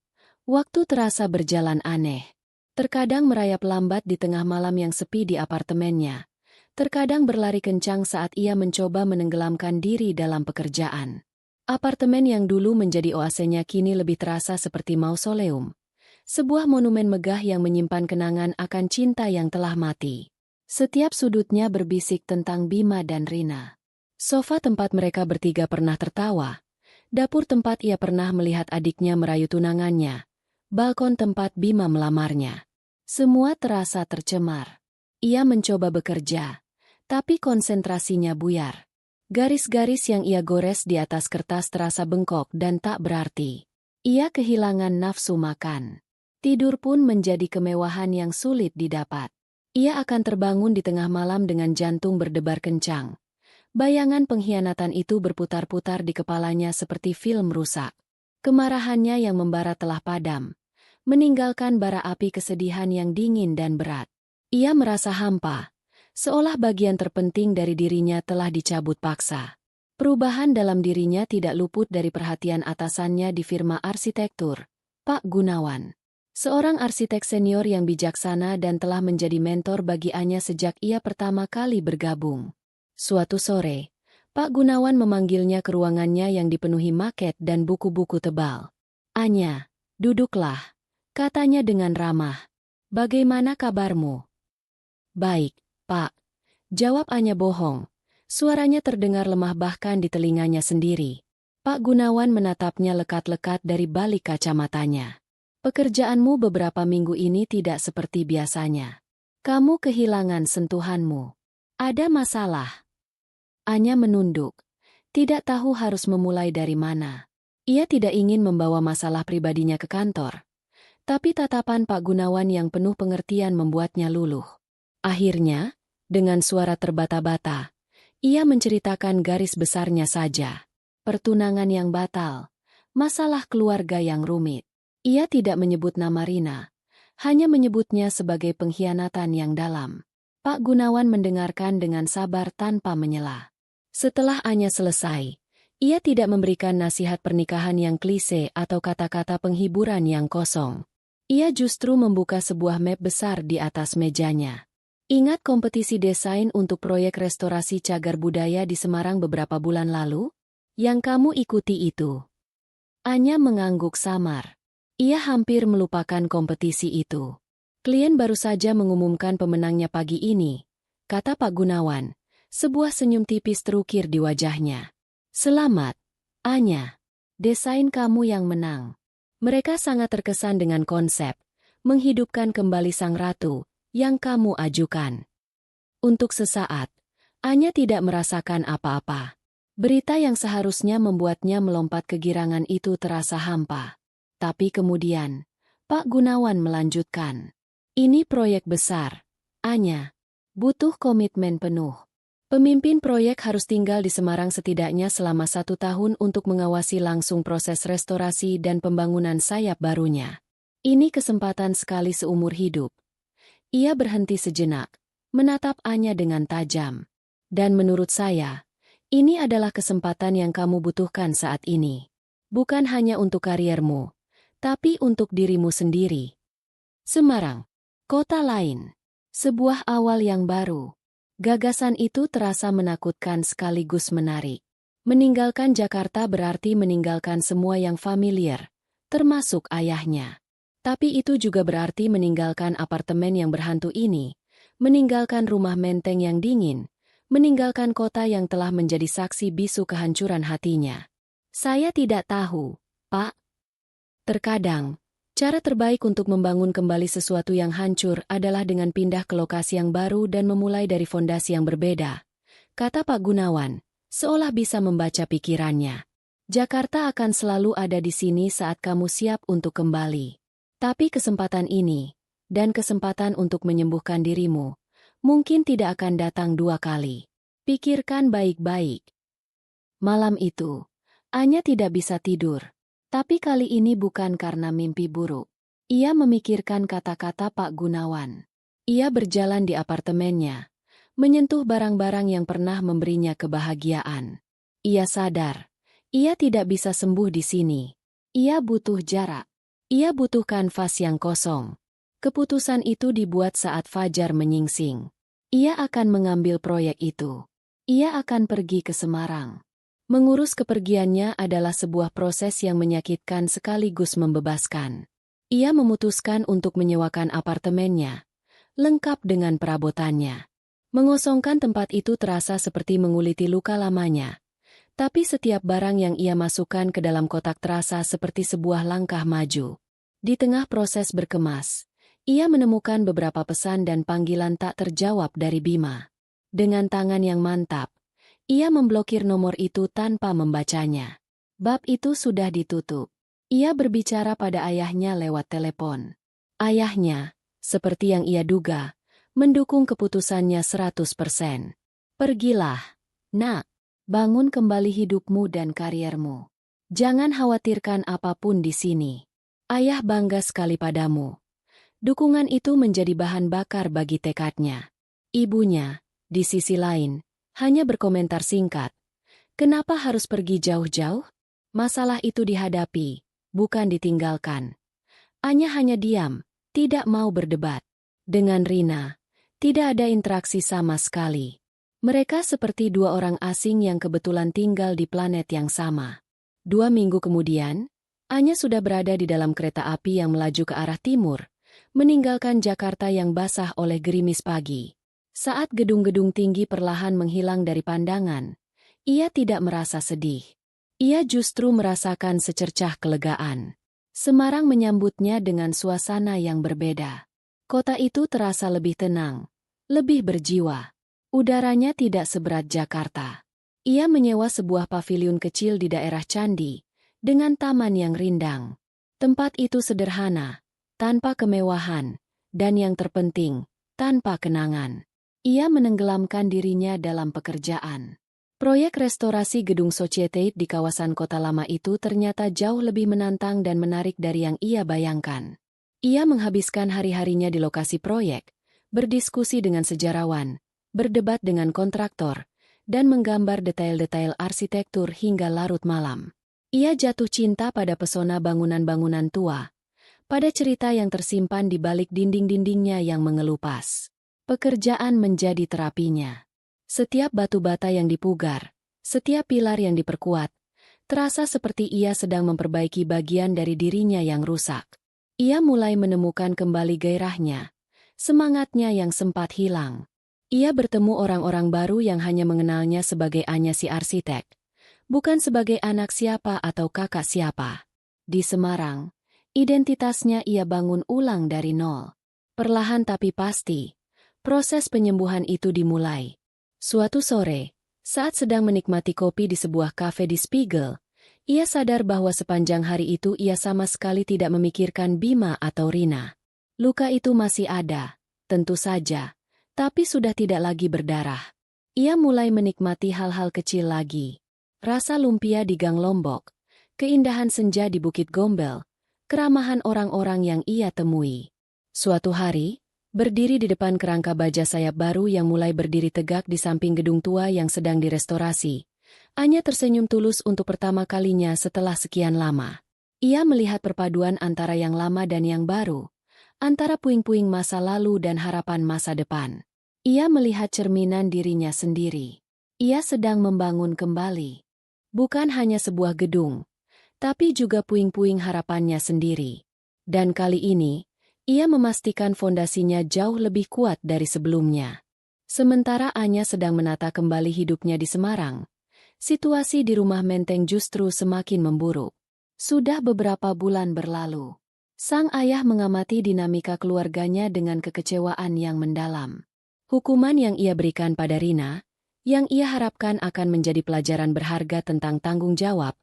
waktu terasa berjalan aneh. Terkadang merayap lambat di tengah malam yang sepi di apartemennya. Terkadang berlari kencang saat ia mencoba menenggelamkan diri dalam pekerjaan. Apartemen yang dulu menjadi oasenya kini lebih terasa seperti mausoleum. Sebuah monumen megah yang menyimpan kenangan akan cinta yang telah mati. Setiap sudutnya berbisik tentang Bima dan Rina. Sofa tempat mereka bertiga pernah tertawa. Dapur tempat ia pernah melihat adiknya merayu tunangannya. Balkon tempat Bima melamarnya. Semua terasa tercemar. Ia mencoba bekerja, tapi konsentrasinya buyar. Garis-garis yang ia gores di atas kertas terasa bengkok dan tak berarti. Ia kehilangan nafsu makan. Tidur pun menjadi kemewahan yang sulit didapat. Ia akan terbangun di tengah malam dengan jantung berdebar kencang. Bayangan pengkhianatan itu berputar-putar di kepalanya seperti film rusak. Kemarahannya yang membara telah padam, meninggalkan bara api kesedihan yang dingin dan berat. Ia merasa hampa, seolah bagian terpenting dari dirinya telah dicabut paksa. Perubahan dalam dirinya tidak luput dari perhatian atasannya di firma arsitektur, Pak Gunawan. Seorang arsitek senior yang bijaksana dan telah menjadi mentor bagi Anya sejak ia pertama kali bergabung. Suatu sore, Pak Gunawan memanggilnya ke ruangannya yang dipenuhi maket dan buku-buku tebal. "Anya, duduklah," katanya dengan ramah. "Bagaimana kabarmu?" "Baik, Pak," jawab Anya bohong. Suaranya terdengar lemah bahkan di telinganya sendiri. Pak Gunawan menatapnya lekat-lekat dari balik kacamatanya. "Pekerjaanmu beberapa minggu ini tidak seperti biasanya. Kamu kehilangan sentuhanmu. Ada masalah?" Anya menunduk. Tidak tahu harus memulai dari mana. Ia tidak ingin membawa masalah pribadinya ke kantor. Tapi tatapan Pak Gunawan yang penuh pengertian membuatnya luluh. Akhirnya, dengan suara terbata-bata, ia menceritakan garis besarnya saja. Pertunangan yang batal, masalah keluarga yang rumit. Ia tidak menyebut nama Rina, hanya menyebutnya sebagai pengkhianatan yang dalam. Pak Gunawan mendengarkan dengan sabar tanpa menyela. Setelah Anya selesai, ia tidak memberikan nasihat pernikahan yang klise atau kata-kata penghiburan yang kosong. Ia justru membuka sebuah map besar di atas mejanya. "Ingat kompetisi desain untuk proyek restorasi cagar budaya di Semarang beberapa bulan lalu? Yang kamu ikuti itu?" Anya mengangguk samar. Ia hampir melupakan kompetisi itu. "Klien baru saja mengumumkan pemenangnya pagi ini," kata Pak Gunawan. Sebuah senyum tipis terukir di wajahnya. "Selamat, Anya. Desain kamu yang menang." Mereka sangat terkesan dengan konsep, menghidupkan kembali sang ratu, yang kamu ajukan. Untuk sesaat, Anya tidak merasakan apa-apa. Berita yang seharusnya membuatnya melompat kegirangan itu terasa hampa. Tapi kemudian, Pak Gunawan melanjutkan. Ini proyek besar. Anya, butuh komitmen penuh. Pemimpin proyek harus tinggal di Semarang setidaknya selama 1 tahun untuk mengawasi langsung proses restorasi dan pembangunan sayap barunya. Ini kesempatan sekali seumur hidup. Ia berhenti sejenak, menatap Anya dengan tajam. Dan menurut saya, ini adalah kesempatan yang kamu butuhkan saat ini. Bukan hanya untuk kariermu, tapi untuk dirimu sendiri. Semarang, kota lain. Sebuah awal yang baru. Gagasan itu terasa menakutkan sekaligus menarik. Meninggalkan Jakarta berarti meninggalkan semua yang familiar, termasuk ayahnya. Tapi itu juga berarti meninggalkan apartemen yang berhantu ini, meninggalkan rumah menteng yang dingin, meninggalkan kota yang telah menjadi saksi bisu kehancuran hatinya. Saya tidak tahu, Pak. Terkadang, cara terbaik untuk membangun kembali sesuatu yang hancur adalah dengan pindah ke lokasi yang baru dan memulai dari fondasi yang berbeda, kata Pak Gunawan, seolah bisa membaca pikirannya. Jakarta akan selalu ada di sini saat kamu siap untuk kembali. Tapi kesempatan ini, dan kesempatan untuk menyembuhkan dirimu, mungkin tidak akan datang 2 kali. Pikirkan baik-baik. Malam itu, Anya tidak bisa tidur. Tapi kali ini bukan karena mimpi buruk. Ia memikirkan kata-kata Pak Gunawan. Ia berjalan di apartemennya, menyentuh barang-barang yang pernah memberinya kebahagiaan. Ia sadar, ia tidak bisa sembuh di sini. Ia butuh jarak. Ia butuh kanvas yang kosong. Keputusan itu dibuat saat fajar menyingsing. Ia akan mengambil proyek itu. Ia akan pergi ke Semarang. Mengurus kepergiannya adalah sebuah proses yang menyakitkan sekaligus membebaskan. Ia memutuskan untuk menyewakan apartemennya, lengkap dengan perabotannya. Mengosongkan tempat itu terasa seperti menguliti luka lamanya. Tapi setiap barang yang ia masukkan ke dalam kotak terasa seperti sebuah langkah maju. Di tengah proses berkemas, ia menemukan beberapa pesan dan panggilan tak terjawab dari Bima. Dengan tangan yang mantap, ia memblokir nomor itu tanpa membacanya. Bab itu sudah ditutup. Ia berbicara pada ayahnya lewat telepon. Ayahnya, seperti yang ia duga, mendukung keputusannya 100%. Pergilah, nak. Bangun kembali hidupmu dan kariermu. Jangan khawatirkan apapun di sini. Ayah bangga sekali padamu. Dukungan itu menjadi bahan bakar bagi tekadnya. Ibunya, di sisi lain, hanya berkomentar singkat. Kenapa harus pergi jauh-jauh? Masalah itu dihadapi, bukan ditinggalkan. Anya hanya diam, tidak mau berdebat. Dengan Rina, tidak ada interaksi sama sekali. Mereka seperti 2 orang asing yang kebetulan tinggal di planet yang sama. 2 minggu kemudian, Anya sudah berada di dalam kereta api yang melaju ke arah timur, meninggalkan Jakarta yang basah oleh gerimis pagi. Saat gedung-gedung tinggi perlahan menghilang dari pandangan, ia tidak merasa sedih. Ia justru merasakan secercah kelegaan. Semarang menyambutnya dengan suasana yang berbeda. Kota itu terasa lebih tenang, lebih berjiwa. Udaranya tidak seberat Jakarta. Ia menyewa sebuah paviliun kecil di daerah Candi, dengan taman yang rindang. Tempat itu sederhana, tanpa kemewahan, dan yang terpenting, tanpa kenangan. Ia menenggelamkan dirinya dalam pekerjaan. Proyek restorasi gedung Societe di kawasan kota lama itu ternyata jauh lebih menantang dan menarik dari yang ia bayangkan. Ia menghabiskan hari-harinya di lokasi proyek, berdiskusi dengan sejarawan, berdebat dengan kontraktor, dan menggambar detail-detail arsitektur hingga larut malam. Ia jatuh cinta pada pesona bangunan-bangunan tua, pada cerita yang tersimpan di balik dinding-dindingnya yang mengelupas. Pekerjaan menjadi terapinya. Setiap batu bata yang dipugar, setiap pilar yang diperkuat, terasa seperti ia sedang memperbaiki bagian dari dirinya yang rusak. Ia mulai menemukan kembali gairahnya, semangatnya yang sempat hilang. Ia bertemu orang-orang baru yang hanya mengenalnya sebagai Anya si arsitek, bukan sebagai anak siapa atau kakak siapa. Di Semarang, identitasnya ia bangun ulang dari nol. Perlahan tapi pasti, proses penyembuhan itu dimulai. Suatu sore, saat sedang menikmati kopi di sebuah kafe di Spiegel, ia sadar bahwa sepanjang hari itu ia sama sekali tidak memikirkan Bima atau Rina. Luka itu masih ada, tentu saja, tapi sudah tidak lagi berdarah. Ia mulai menikmati hal-hal kecil lagi. Rasa lumpia di Gang Lombok, keindahan senja di Bukit Gombel, keramahan orang-orang yang ia temui. Suatu hari, berdiri di depan kerangka baja sayap baru yang mulai berdiri tegak di samping gedung tua yang sedang direstorasi, Anya tersenyum tulus untuk pertama kalinya setelah sekian lama. Ia melihat perpaduan antara yang lama dan yang baru, antara puing-puing masa lalu dan harapan masa depan. Ia melihat cerminan dirinya sendiri. Ia sedang membangun kembali. Bukan hanya sebuah gedung, tapi juga puing-puing harapannya sendiri. Dan kali ini, ia memastikan fondasinya jauh lebih kuat dari sebelumnya. Sementara Anya sedang menata kembali hidupnya di Semarang, situasi di rumah Menteng justru semakin memburuk. Sudah beberapa bulan berlalu. Sang ayah mengamati dinamika keluarganya dengan kekecewaan yang mendalam. Hukuman yang ia berikan pada Rina, yang ia harapkan akan menjadi pelajaran berharga tentang tanggung jawab,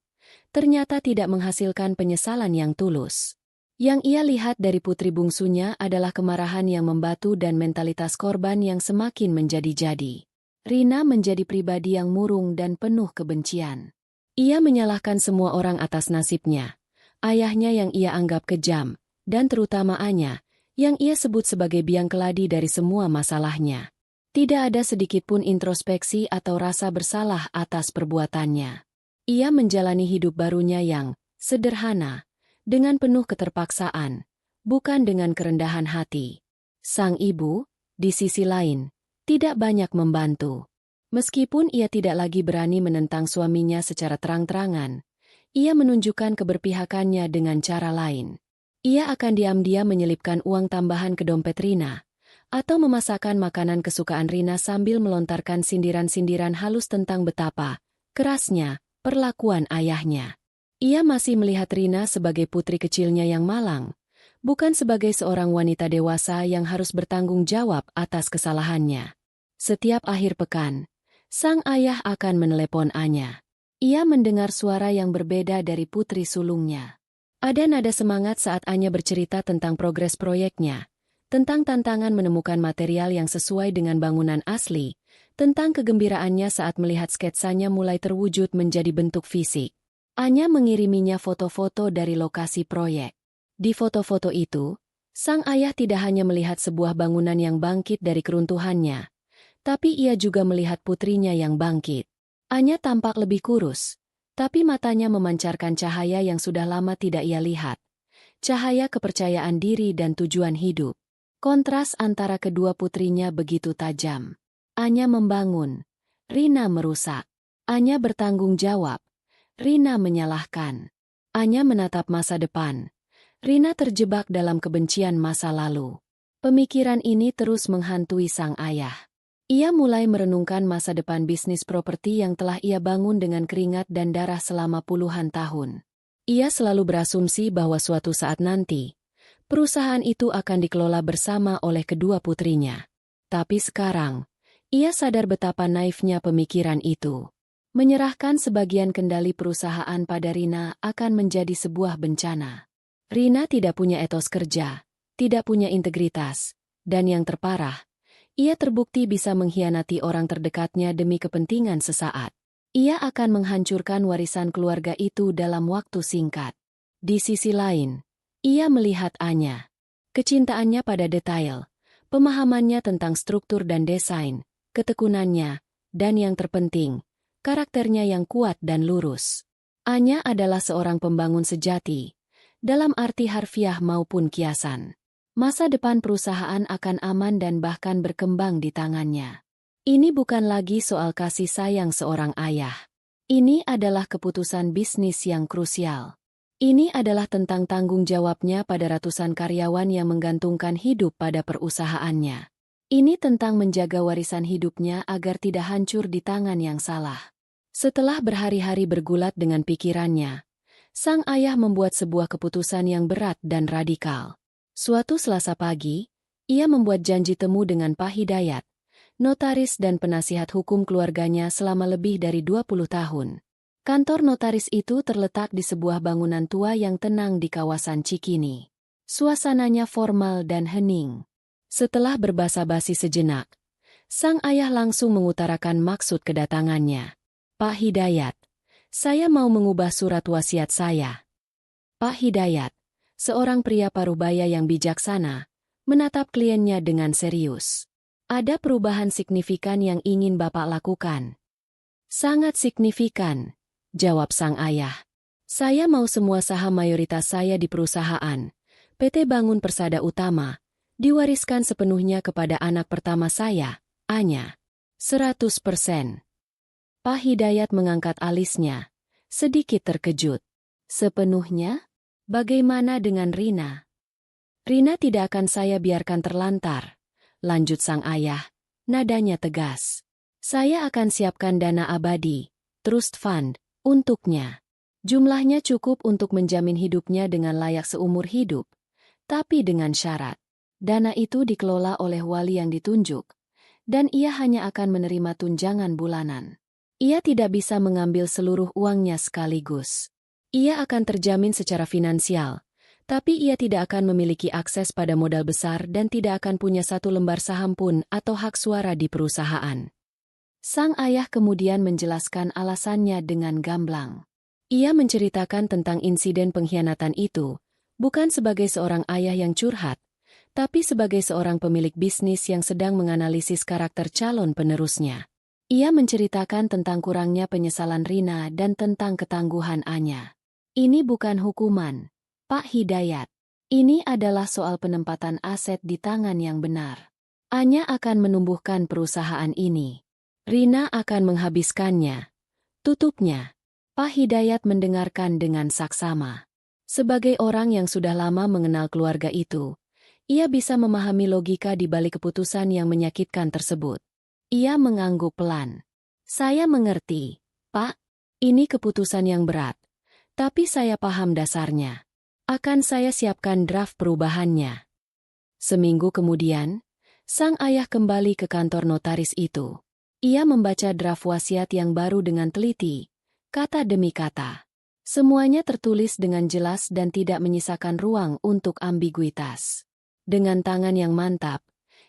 ternyata tidak menghasilkan penyesalan yang tulus. Yang ia lihat dari putri bungsunya adalah kemarahan yang membatu dan mentalitas korban yang semakin menjadi-jadi. Rina menjadi pribadi yang murung dan penuh kebencian. Ia menyalahkan semua orang atas nasibnya. Ayahnya yang ia anggap kejam, dan terutama Anya, yang ia sebut sebagai biang keladi dari semua masalahnya. Tidak ada sedikitpun introspeksi atau rasa bersalah atas perbuatannya. Ia menjalani hidup barunya yang sederhana, dengan penuh keterpaksaan, bukan dengan kerendahan hati. Sang ibu, di sisi lain, tidak banyak membantu. Meskipun ia tidak lagi berani menentang suaminya secara terang-terangan, ia menunjukkan keberpihakannya dengan cara lain. Ia akan diam-diam menyelipkan uang tambahan ke dompet Rina, atau memasakkan makanan kesukaan Rina sambil melontarkan sindiran-sindiran halus tentang betapa kerasnya perlakuan ayahnya. Ia masih melihat Rina sebagai putri kecilnya yang malang, bukan sebagai seorang wanita dewasa yang harus bertanggung jawab atas kesalahannya. Setiap akhir pekan, sang ayah akan menelepon Anya. Ia mendengar suara yang berbeda dari putri sulungnya. Ada nada semangat saat Anya bercerita tentang progres proyeknya, tentang tantangan menemukan material yang sesuai dengan bangunan asli, tentang kegembiraannya saat melihat sketsanya mulai terwujud menjadi bentuk fisik. Anya mengiriminya foto-foto dari lokasi proyek. Di foto-foto itu, sang ayah tidak hanya melihat sebuah bangunan yang bangkit dari keruntuhannya, tapi ia juga melihat putrinya yang bangkit. Anya tampak lebih kurus, tapi matanya memancarkan cahaya yang sudah lama tidak ia lihat. Cahaya kepercayaan diri dan tujuan hidup. Kontras antara kedua putrinya begitu tajam. Anya membangun, Rina merusak. Anya bertanggung jawab, Rina menyalahkan. Anya menatap masa depan. Rina terjebak dalam kebencian masa lalu. Pemikiran ini terus menghantui sang ayah. Ia mulai merenungkan masa depan bisnis properti yang telah ia bangun dengan keringat dan darah selama puluhan tahun. Ia selalu berasumsi bahwa suatu saat nanti, perusahaan itu akan dikelola bersama oleh kedua putrinya. Tapi sekarang, ia sadar betapa naifnya pemikiran itu. Menyerahkan sebagian kendali perusahaan pada Rina akan menjadi sebuah bencana. Rina tidak punya etos kerja, tidak punya integritas, dan yang terparah, ia terbukti bisa mengkhianati orang terdekatnya demi kepentingan sesaat. Ia akan menghancurkan warisan keluarga itu dalam waktu singkat. Di sisi lain, ia melihat Anya. Kecintaannya pada detail, pemahamannya tentang struktur dan desain, ketekunannya, dan yang terpenting, karakternya yang kuat dan lurus. Anya adalah seorang pembangun sejati, dalam arti harfiah maupun kiasan. Masa depan perusahaan akan aman dan bahkan berkembang di tangannya. Ini bukan lagi soal kasih sayang seorang ayah. Ini adalah keputusan bisnis yang krusial. Ini adalah tentang tanggung jawabnya pada ratusan karyawan yang menggantungkan hidup pada perusahaannya. Ini tentang menjaga warisan hidupnya agar tidak hancur di tangan yang salah. Setelah berhari-hari bergulat dengan pikirannya, sang ayah membuat sebuah keputusan yang berat dan radikal. Suatu Selasa pagi, ia membuat janji temu dengan Pak Hidayat, notaris dan penasihat hukum keluarganya selama lebih dari 20 tahun. Kantor notaris itu terletak di sebuah bangunan tua yang tenang di kawasan Cikini. Suasananya formal dan hening. Setelah berbasa-basi sejenak, sang ayah langsung mengutarakan maksud kedatangannya. Pak Hidayat, saya mau mengubah surat wasiat saya. Pak Hidayat, seorang pria parubaya yang bijaksana, menatap kliennya dengan serius. Ada perubahan signifikan yang ingin Bapak lakukan. Sangat signifikan, jawab sang ayah. Saya mau semua saham mayoritas saya di perusahaan, PT Bangun Persada Utama, diwariskan sepenuhnya kepada anak pertama saya, Anya. 100%. Pak Hidayat mengangkat alisnya, sedikit terkejut. Sepenuhnya? Bagaimana dengan Rina? Rina tidak akan saya biarkan terlantar, lanjut sang ayah, nadanya tegas. Saya akan siapkan dana abadi, trust fund, untuknya. Jumlahnya cukup untuk menjamin hidupnya dengan layak seumur hidup, tapi dengan syarat. Dana itu dikelola oleh wali yang ditunjuk, dan ia hanya akan menerima tunjangan bulanan. Ia tidak bisa mengambil seluruh uangnya sekaligus. Ia akan terjamin secara finansial, tapi ia tidak akan memiliki akses pada modal besar dan tidak akan punya satu lembar saham pun atau hak suara di perusahaan. Sang ayah kemudian menjelaskan alasannya dengan gamblang. Ia menceritakan tentang insiden pengkhianatan itu, bukan sebagai seorang ayah yang curhat, tapi sebagai seorang pemilik bisnis yang sedang menganalisis karakter calon penerusnya. Ia menceritakan tentang kurangnya penyesalan Rina dan tentang ketangguhan Anya. Ini bukan hukuman, Pak Hidayat. Ini adalah soal penempatan aset di tangan yang benar. Anya akan menumbuhkan perusahaan ini. Rina akan menghabiskannya. Tutupnya. Pak Hidayat mendengarkan dengan saksama. Sebagai orang yang sudah lama mengenal keluarga itu, ia bisa memahami logika di balik keputusan yang menyakitkan tersebut. Ia mengangguk pelan. Saya mengerti, Pak. Ini keputusan yang berat. Tapi saya paham dasarnya. Akan saya siapkan draft perubahannya. Seminggu kemudian, sang ayah kembali ke kantor notaris itu. Ia membaca draft wasiat yang baru dengan teliti, kata demi kata. Semuanya tertulis dengan jelas dan tidak menyisakan ruang untuk ambiguitas. Dengan tangan yang mantap,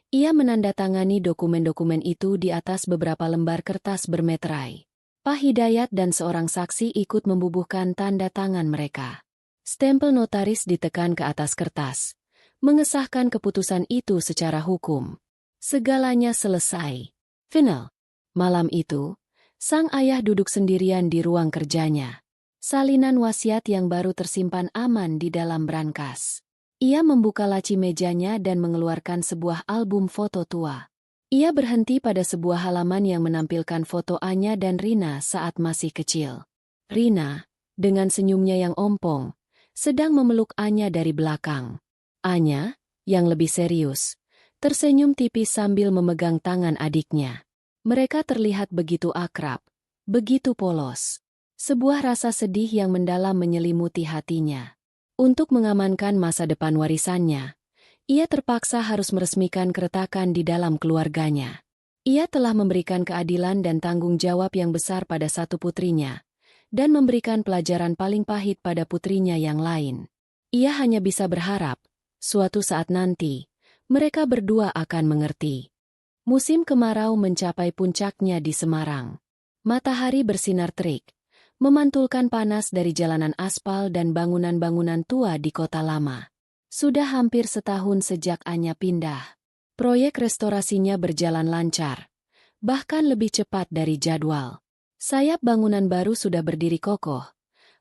ia menandatangani dokumen-dokumen itu di atas beberapa lembar kertas bermeterai. Pak Hidayat dan seorang saksi ikut membubuhkan tanda tangan mereka. Stempel notaris ditekan ke atas kertas, mengesahkan keputusan itu secara hukum. Segalanya selesai. Final. Malam itu, sang ayah duduk sendirian di ruang kerjanya. Salinan wasiat yang baru tersimpan aman di dalam brankas. Ia membuka laci mejanya dan mengeluarkan sebuah album foto tua. Ia berhenti pada sebuah halaman yang menampilkan foto Anya dan Rina saat masih kecil. Rina, dengan senyumnya yang ompong, sedang memeluk Anya dari belakang. Anya, yang lebih serius, tersenyum tipis sambil memegang tangan adiknya. Mereka terlihat begitu akrab, begitu polos. Sebuah rasa sedih yang mendalam menyelimuti hatinya. Untuk mengamankan masa depan warisannya, ia terpaksa harus meresmikan keretakan di dalam keluarganya. Ia telah memberikan keadilan dan tanggung jawab yang besar pada satu putrinya, dan memberikan pelajaran paling pahit pada putrinya yang lain. Ia hanya bisa berharap, suatu saat nanti, mereka berdua akan mengerti. Musim kemarau mencapai puncaknya di Semarang. Matahari bersinar terik, memantulkan panas dari jalanan aspal dan bangunan-bangunan tua di kota lama. Sudah hampir setahun sejak Anya pindah. Proyek restorasinya berjalan lancar, bahkan lebih cepat dari jadwal. Sayap bangunan baru sudah berdiri kokoh.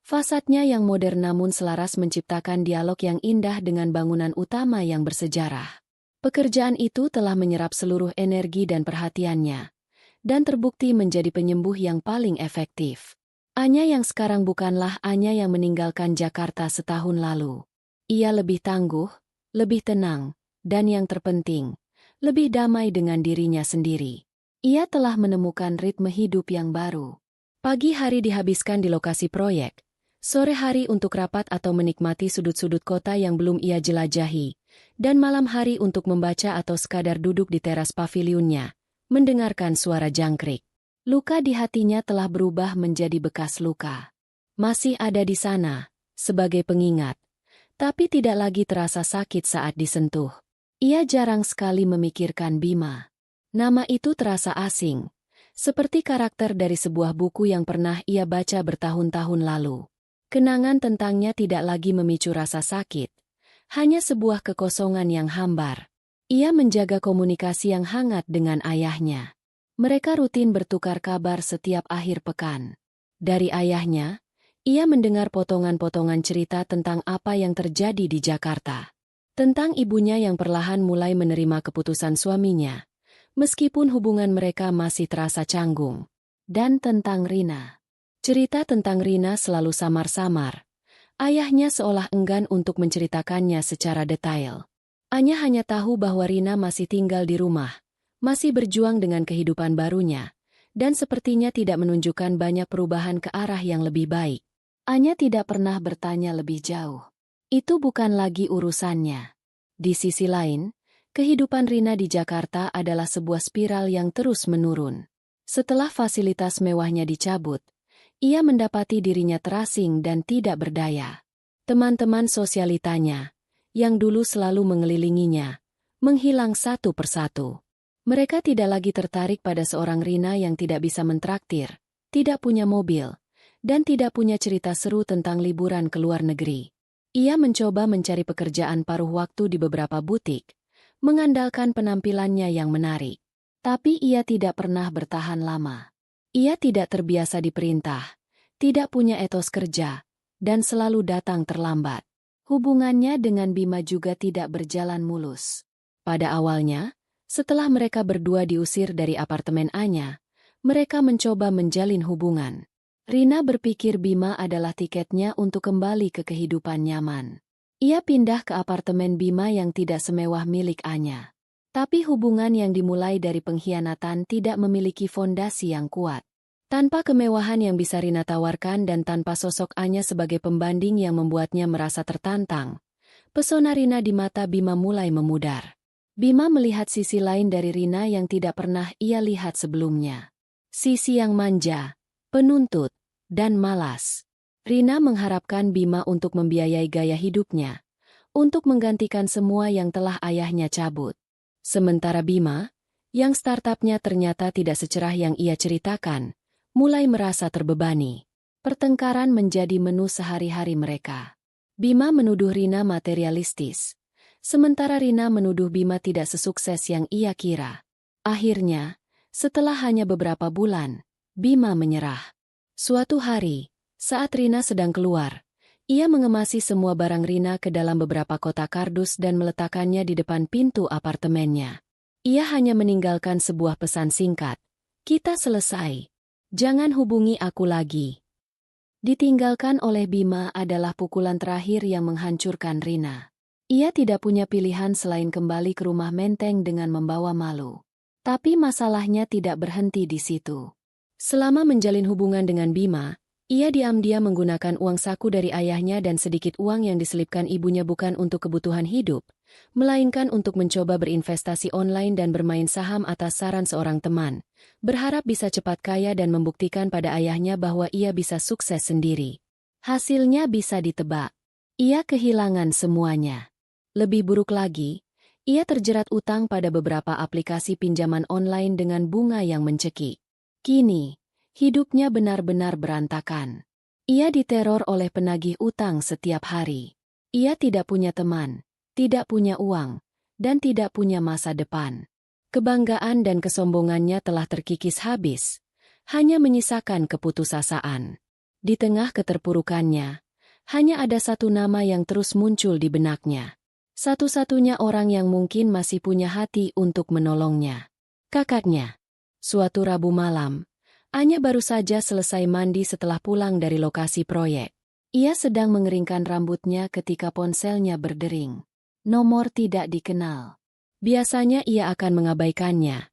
Fasadnya yang modern namun selaras menciptakan dialog yang indah dengan bangunan utama yang bersejarah. Pekerjaan itu telah menyerap seluruh energi dan perhatiannya, dan terbukti menjadi penyembuh yang paling efektif. Anya yang sekarang bukanlah Anya yang meninggalkan Jakarta setahun lalu. Ia lebih tangguh, lebih tenang, dan yang terpenting, lebih damai dengan dirinya sendiri. Ia telah menemukan ritme hidup yang baru. Pagi hari dihabiskan di lokasi proyek, sore hari untuk rapat atau menikmati sudut-sudut kota yang belum ia jelajahi, dan malam hari untuk membaca atau sekadar duduk di teras pavilionnya, mendengarkan suara jangkrik. Luka di hatinya telah berubah menjadi bekas luka. Masih ada di sana, sebagai pengingat, tapi tidak lagi terasa sakit saat disentuh. Ia jarang sekali memikirkan Bima. Nama itu terasa asing, seperti karakter dari sebuah buku yang pernah ia baca bertahun-tahun lalu. Kenangan tentangnya tidak lagi memicu rasa sakit, hanya sebuah kekosongan yang hambar. Ia menjaga komunikasi yang hangat dengan ayahnya. Mereka rutin bertukar kabar setiap akhir pekan. Dari ayahnya, ia mendengar potongan-potongan cerita tentang apa yang terjadi di Jakarta. Tentang ibunya yang perlahan mulai menerima keputusan suaminya, meskipun hubungan mereka masih terasa canggung. Dan tentang Rina. Cerita tentang Rina selalu samar-samar. Ayahnya seolah enggan untuk menceritakannya secara detail. Anya hanya tahu bahwa Rina masih tinggal di rumah, masih berjuang dengan kehidupan barunya, dan sepertinya tidak menunjukkan banyak perubahan ke arah yang lebih baik. Anya tidak pernah bertanya lebih jauh. Itu bukan lagi urusannya. Di sisi lain, kehidupan Rina di Jakarta adalah sebuah spiral yang terus menurun. Setelah fasilitas mewahnya dicabut, ia mendapati dirinya terasing dan tidak berdaya. Teman-teman sosialitanya, yang dulu selalu mengelilinginya, menghilang satu persatu. Mereka tidak lagi tertarik pada seorang Rina yang tidak bisa mentraktir, tidak punya mobil, dan tidak punya cerita seru tentang liburan ke luar negeri. Ia mencoba mencari pekerjaan paruh waktu di beberapa butik, mengandalkan penampilannya yang menarik. Tapi ia tidak pernah bertahan lama. Ia tidak terbiasa diperintah, tidak punya etos kerja, dan selalu datang terlambat. Hubungannya dengan Bima juga tidak berjalan mulus. Pada awalnya, setelah mereka berdua diusir dari apartemen Anya, mereka mencoba menjalin hubungan. Rina berpikir Bima adalah tiketnya untuk kembali ke kehidupan nyaman. Ia pindah ke apartemen Bima yang tidak semewah milik Anya. Tapi hubungan yang dimulai dari pengkhianatan tidak memiliki fondasi yang kuat. Tanpa kemewahan yang bisa Rina tawarkan dan tanpa sosok Anya sebagai pembanding yang membuatnya merasa tertantang, pesona Rina di mata Bima mulai memudar. Bima melihat sisi lain dari Rina yang tidak pernah ia lihat sebelumnya. Sisi yang manja, penuntut, dan malas. Rina mengharapkan Bima untuk membiayai gaya hidupnya, untuk menggantikan semua yang telah ayahnya cabut. Sementara Bima, yang startupnya ternyata tidak secerah yang ia ceritakan, mulai merasa terbebani. Pertengkaran menjadi menu sehari-hari mereka. Bima menuduh Rina materialistis, sementara Rina menuduh Bima tidak sesukses yang ia kira. Akhirnya, setelah hanya beberapa bulan, Bima menyerah. Suatu hari, saat Rina sedang keluar, ia mengemasi semua barang Rina ke dalam beberapa kotak kardus dan meletakkannya di depan pintu apartemennya. Ia hanya meninggalkan sebuah pesan singkat. "Kita selesai. Jangan hubungi aku lagi." Ditinggalkan oleh Bima adalah pukulan terakhir yang menghancurkan Rina. Ia tidak punya pilihan selain kembali ke rumah menteng dengan membawa malu. Tapi masalahnya tidak berhenti di situ. Selama menjalin hubungan dengan Bima, ia diam-diam menggunakan uang saku dari ayahnya dan sedikit uang yang diselipkan ibunya bukan untuk kebutuhan hidup, melainkan untuk mencoba berinvestasi online dan bermain saham atas saran seorang teman, berharap bisa cepat kaya dan membuktikan pada ayahnya bahwa ia bisa sukses sendiri. Hasilnya bisa ditebak. Ia kehilangan semuanya. Lebih buruk lagi, ia terjerat utang pada beberapa aplikasi pinjaman online dengan bunga yang mencekik. Kini, hidupnya benar-benar berantakan. Ia diteror oleh penagih utang setiap hari. Ia tidak punya teman, tidak punya uang, dan tidak punya masa depan. Kebanggaan dan kesombongannya telah terkikis habis, hanya menyisakan keputusasaan. Di tengah keterpurukannya, hanya ada satu nama yang terus muncul di benaknya. Satu-satunya orang yang mungkin masih punya hati untuk menolongnya. Kakaknya. Suatu Rabu malam, Anya baru saja selesai mandi setelah pulang dari lokasi proyek. Ia sedang mengeringkan rambutnya ketika ponselnya berdering. Nomor tidak dikenal. Biasanya ia akan mengabaikannya.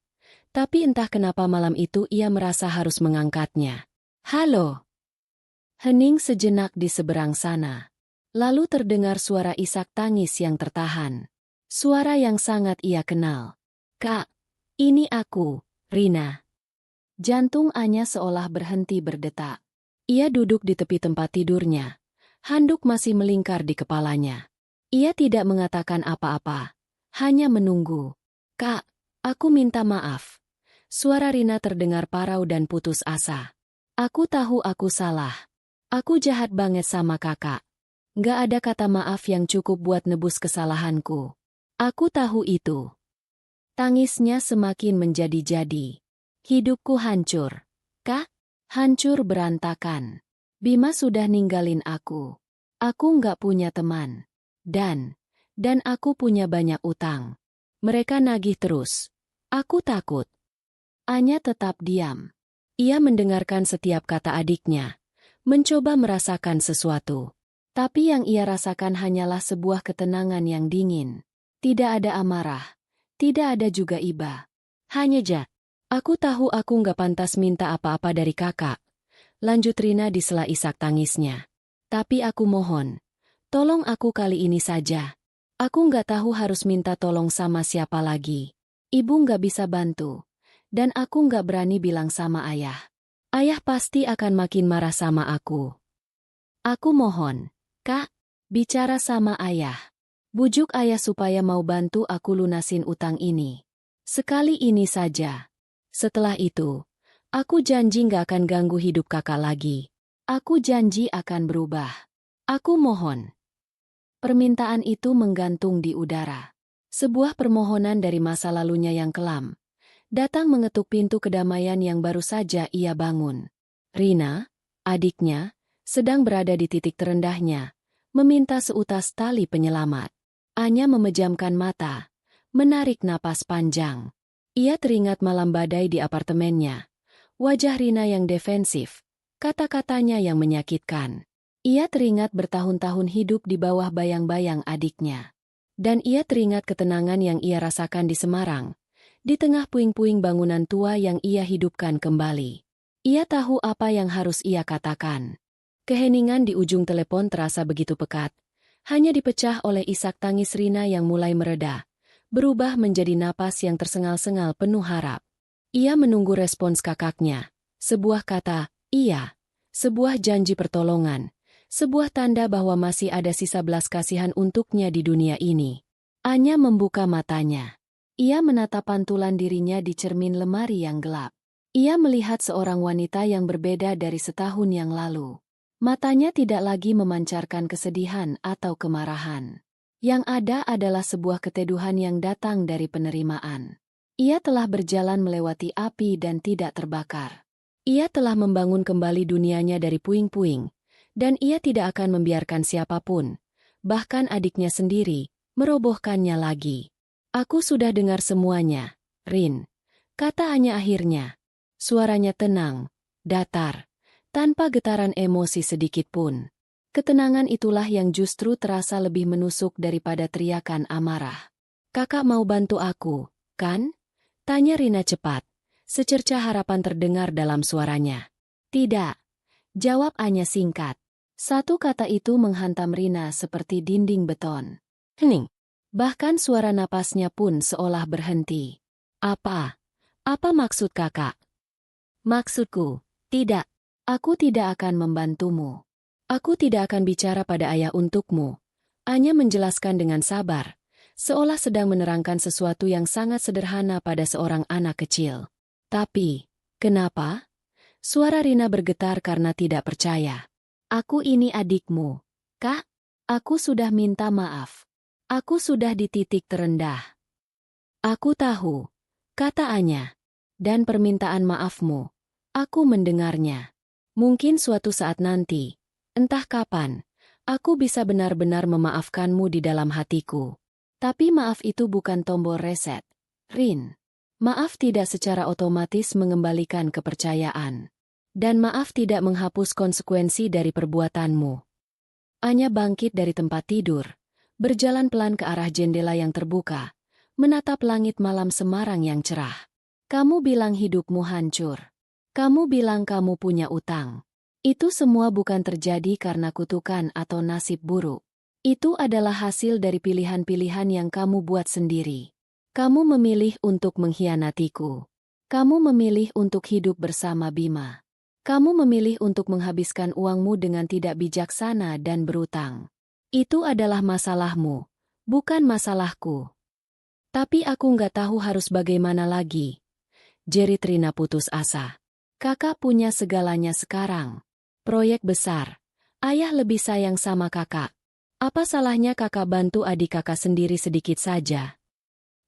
Tapi entah kenapa malam itu ia merasa harus mengangkatnya. "Halo." Hening sejenak di seberang sana. Lalu terdengar suara isak tangis yang tertahan. Suara yang sangat ia kenal. "Kak, ini aku, Rina. Jantung Anya seolah berhenti berdetak. Ia duduk di tepi tempat tidurnya. Handuk masih melingkar di kepalanya. Ia tidak mengatakan apa-apa. Hanya menunggu. Kak, aku minta maaf. Suara Rina terdengar parau dan putus asa. Aku tahu aku salah. Aku jahat banget sama kakak. Nggak ada kata maaf yang cukup buat nebus kesalahanku. Aku tahu itu. Tangisnya semakin menjadi-jadi. Hidupku hancur. Kak, hancur berantakan. Bima sudah ninggalin aku. Aku nggak punya teman. Dan aku punya banyak utang. Mereka nagih terus. Aku takut. Anya tetap diam. Ia mendengarkan setiap kata adiknya. Mencoba merasakan sesuatu. Tapi yang ia rasakan hanyalah sebuah ketenangan yang dingin. Tidak ada amarah. Tidak ada juga iba. Hanya ja. Aku tahu aku nggak pantas minta apa-apa dari kakak. Lanjut Rina di sela isak tangisnya. Tapi aku mohon. Tolong aku kali ini saja. Aku nggak tahu harus minta tolong sama siapa lagi. Ibu nggak bisa bantu. Dan aku nggak berani bilang sama ayah. Ayah pasti akan makin marah sama aku. Aku mohon. Kak, bicara sama ayah. Bujuk ayah supaya mau bantu aku lunasin utang ini. Sekali ini saja. Setelah itu, aku janji gak akan ganggu hidup kakak lagi. Aku janji akan berubah. Aku mohon. Permintaan itu menggantung di udara. Sebuah permohonan dari masa lalunya yang kelam. Datang mengetuk pintu kedamaian yang baru saja ia bangun. Rina, adiknya, sedang berada di titik terendahnya, meminta seutas tali penyelamat. Anya memejamkan mata, menarik napas panjang. Ia teringat malam badai di apartemennya. Wajah Rina yang defensif, kata-katanya yang menyakitkan. Ia teringat bertahun-tahun hidup di bawah bayang-bayang adiknya. Dan ia teringat ketenangan yang ia rasakan di Semarang, di tengah puing-puing bangunan tua yang ia hidupkan kembali. Ia tahu apa yang harus ia katakan. Keheningan di ujung telepon terasa begitu pekat, hanya dipecah oleh isak tangis Rina yang mulai mereda. Berubah menjadi napas yang tersengal-sengal penuh harap. Ia menunggu respons kakaknya. Sebuah kata, iya. Sebuah janji pertolongan. Sebuah tanda bahwa masih ada sisa belas kasihan untuknya di dunia ini. Anya membuka matanya. Ia menatap pantulan dirinya di cermin lemari yang gelap. Ia melihat seorang wanita yang berbeda dari setahun yang lalu. Matanya tidak lagi memancarkan kesedihan atau kemarahan. Yang ada adalah sebuah keteduhan yang datang dari penerimaan. Ia telah berjalan melewati api dan tidak terbakar. Ia telah membangun kembali dunianya dari puing-puing, dan ia tidak akan membiarkan siapapun, bahkan adiknya sendiri, merobohkannya lagi. Aku sudah dengar semuanya, Rin, kata Anya akhirnya. Suaranya tenang, datar, tanpa getaran emosi sedikit pun. Ketenangan itulah yang justru terasa lebih menusuk daripada teriakan amarah. Kakak mau bantu aku, kan? Tanya Rina cepat. Secerca harapan terdengar dalam suaranya. Tidak. Jawab Anya singkat. Satu kata itu menghantam Rina seperti dinding beton. Hening. Bahkan suara napasnya pun seolah berhenti. Apa? Apa maksud kakak? Maksudku, tidak. Aku tidak akan membantumu. Aku tidak akan bicara pada ayah untukmu. Anya menjelaskan dengan sabar, seolah sedang menerangkan sesuatu yang sangat sederhana pada seorang anak kecil. Tapi, kenapa? Suara Rina bergetar karena tidak percaya. Aku ini adikmu. Kak, aku sudah minta maaf. Aku sudah di titik terendah. Aku tahu, kata Anya. Dan permintaan maafmu, aku mendengarnya. Mungkin suatu saat nanti, entah kapan, aku bisa benar-benar memaafkanmu di dalam hatiku. Tapi maaf itu bukan tombol reset, Rin. Maaf tidak secara otomatis mengembalikan kepercayaan. Dan maaf tidak menghapus konsekuensi dari perbuatanmu. Anya bangkit dari tempat tidur, berjalan pelan ke arah jendela yang terbuka, menatap langit malam Semarang yang cerah. Kamu bilang hidupmu hancur. Kamu bilang kamu punya utang. Itu semua bukan terjadi karena kutukan atau nasib buruk. Itu adalah hasil dari pilihan-pilihan yang kamu buat sendiri. Kamu memilih untuk mengkhianatiku. Kamu memilih untuk hidup bersama Bima. Kamu memilih untuk menghabiskan uangmu dengan tidak bijaksana dan berutang. Itu adalah masalahmu, bukan masalahku. Tapi aku nggak tahu harus bagaimana lagi. Jerit Rina putus asa. Kakak punya segalanya sekarang. Proyek besar. Ayah lebih sayang sama kakak. Apa salahnya kakak bantu adik kakak sendiri sedikit saja?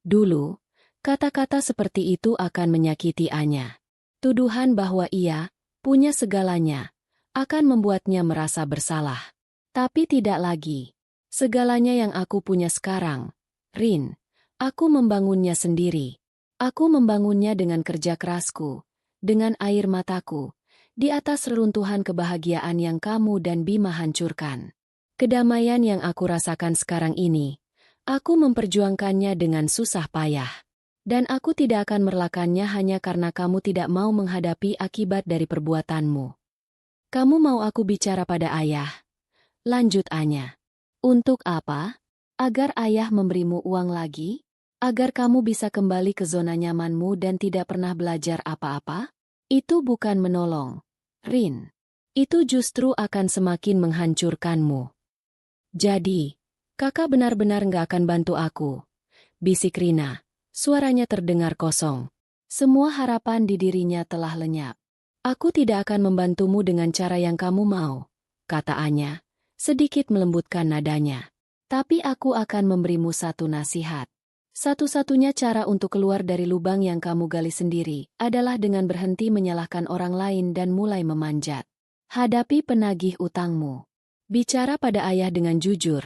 Dulu, kata-kata seperti itu akan menyakiti Anya. Tuduhan bahwa ia punya segalanya akan membuatnya merasa bersalah. Tapi tidak lagi. Segalanya yang aku punya sekarang, Rin, aku membangunnya sendiri. Aku membangunnya dengan kerja kerasku, dengan air mataku, di atas reruntuhan kebahagiaan yang kamu dan Bima hancurkan. Kedamaian yang aku rasakan sekarang ini, aku memperjuangkannya dengan susah payah. Dan aku tidak akan merelakannya hanya karena kamu tidak mau menghadapi akibat dari perbuatanmu. Kamu mau aku bicara pada ayah? Lanjut Anya. Untuk apa? Agar ayah memberimu uang lagi? Agar kamu bisa kembali ke zona nyamanmu dan tidak pernah belajar apa-apa? Itu bukan menolong, Rin. Itu justru akan semakin menghancurkanmu. Jadi, kakak benar-benar nggak akan bantu aku. Bisik Rina, suaranya terdengar kosong. Semua harapan di dirinya telah lenyap. Aku tidak akan membantumu dengan cara yang kamu mau, kata Anya, sedikit melembutkan nadanya. Tapi aku akan memberimu satu nasihat. Satu-satunya cara untuk keluar dari lubang yang kamu gali sendiri adalah dengan berhenti menyalahkan orang lain dan mulai memanjat. Hadapi penagih utangmu. Bicara pada ayah dengan jujur,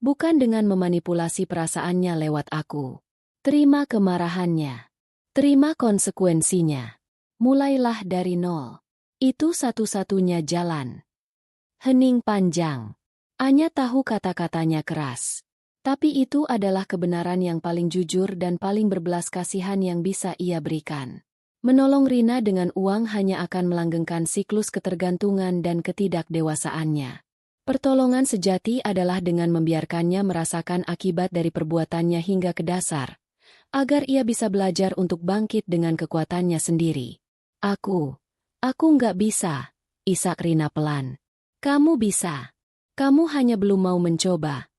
bukan dengan memanipulasi perasaannya lewat aku. Terima kemarahannya. Terima konsekuensinya. Mulailah dari nol. Itu satu-satunya jalan. Hening panjang. Anya tahu kata-katanya keras. Tapi itu adalah kebenaran yang paling jujur dan paling berbelas kasihan yang bisa ia berikan. Menolong Rina dengan uang hanya akan melanggengkan siklus ketergantungan dan ketidakdewasaannya. Pertolongan sejati adalah dengan membiarkannya merasakan akibat dari perbuatannya hingga ke dasar, agar ia bisa belajar untuk bangkit dengan kekuatannya sendiri. Aku nggak bisa, isak Rina pelan. Kamu bisa. Kamu hanya belum mau mencoba.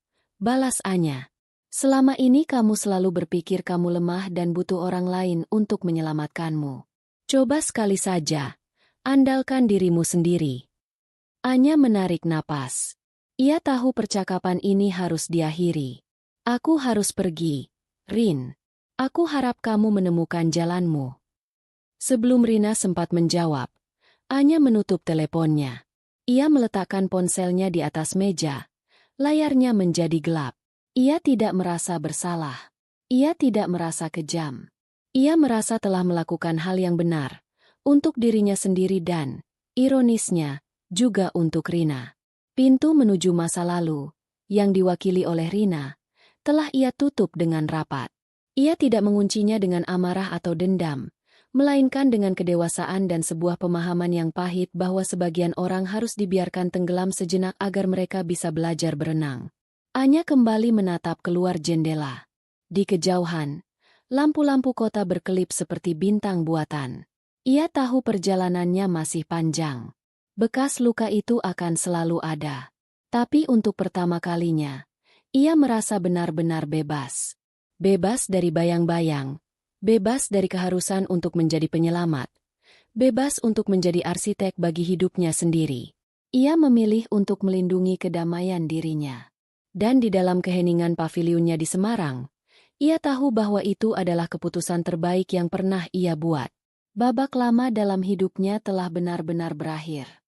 Balas Anya. Selama ini kamu selalu berpikir kamu lemah dan butuh orang lain untuk menyelamatkanmu. Coba sekali saja. Andalkan dirimu sendiri. Anya menarik napas. Ia tahu percakapan ini harus diakhiri. Aku harus pergi. Rin. Aku harap kamu menemukan jalanmu. Sebelum Rina sempat menjawab, Anya menutup teleponnya. Ia meletakkan ponselnya di atas meja. Layarnya menjadi gelap. Ia tidak merasa bersalah. Ia tidak merasa kejam. Ia merasa telah melakukan hal yang benar untuk dirinya sendiri dan, ironisnya, juga untuk Rina. Pintu menuju masa lalu, yang diwakili oleh Rina, telah ia tutup dengan rapat. Ia tidak menguncinya dengan amarah atau dendam, melainkan dengan kedewasaan dan sebuah pemahaman yang pahit bahwa sebagian orang harus dibiarkan tenggelam sejenak agar mereka bisa belajar berenang. Anya kembali menatap keluar jendela. Di kejauhan, lampu-lampu kota berkelip seperti bintang buatan. Ia tahu perjalanannya masih panjang. Bekas luka itu akan selalu ada. Tapi untuk pertama kalinya, ia merasa benar-benar bebas. Bebas dari bayang-bayang. Bebas dari keharusan untuk menjadi penyelamat. Bebas untuk menjadi arsitek bagi hidupnya sendiri. Ia memilih untuk melindungi kedamaian dirinya. Dan di dalam keheningan pavilionnya di Semarang, ia tahu bahwa itu adalah keputusan terbaik yang pernah ia buat. Babak lama dalam hidupnya telah benar-benar berakhir.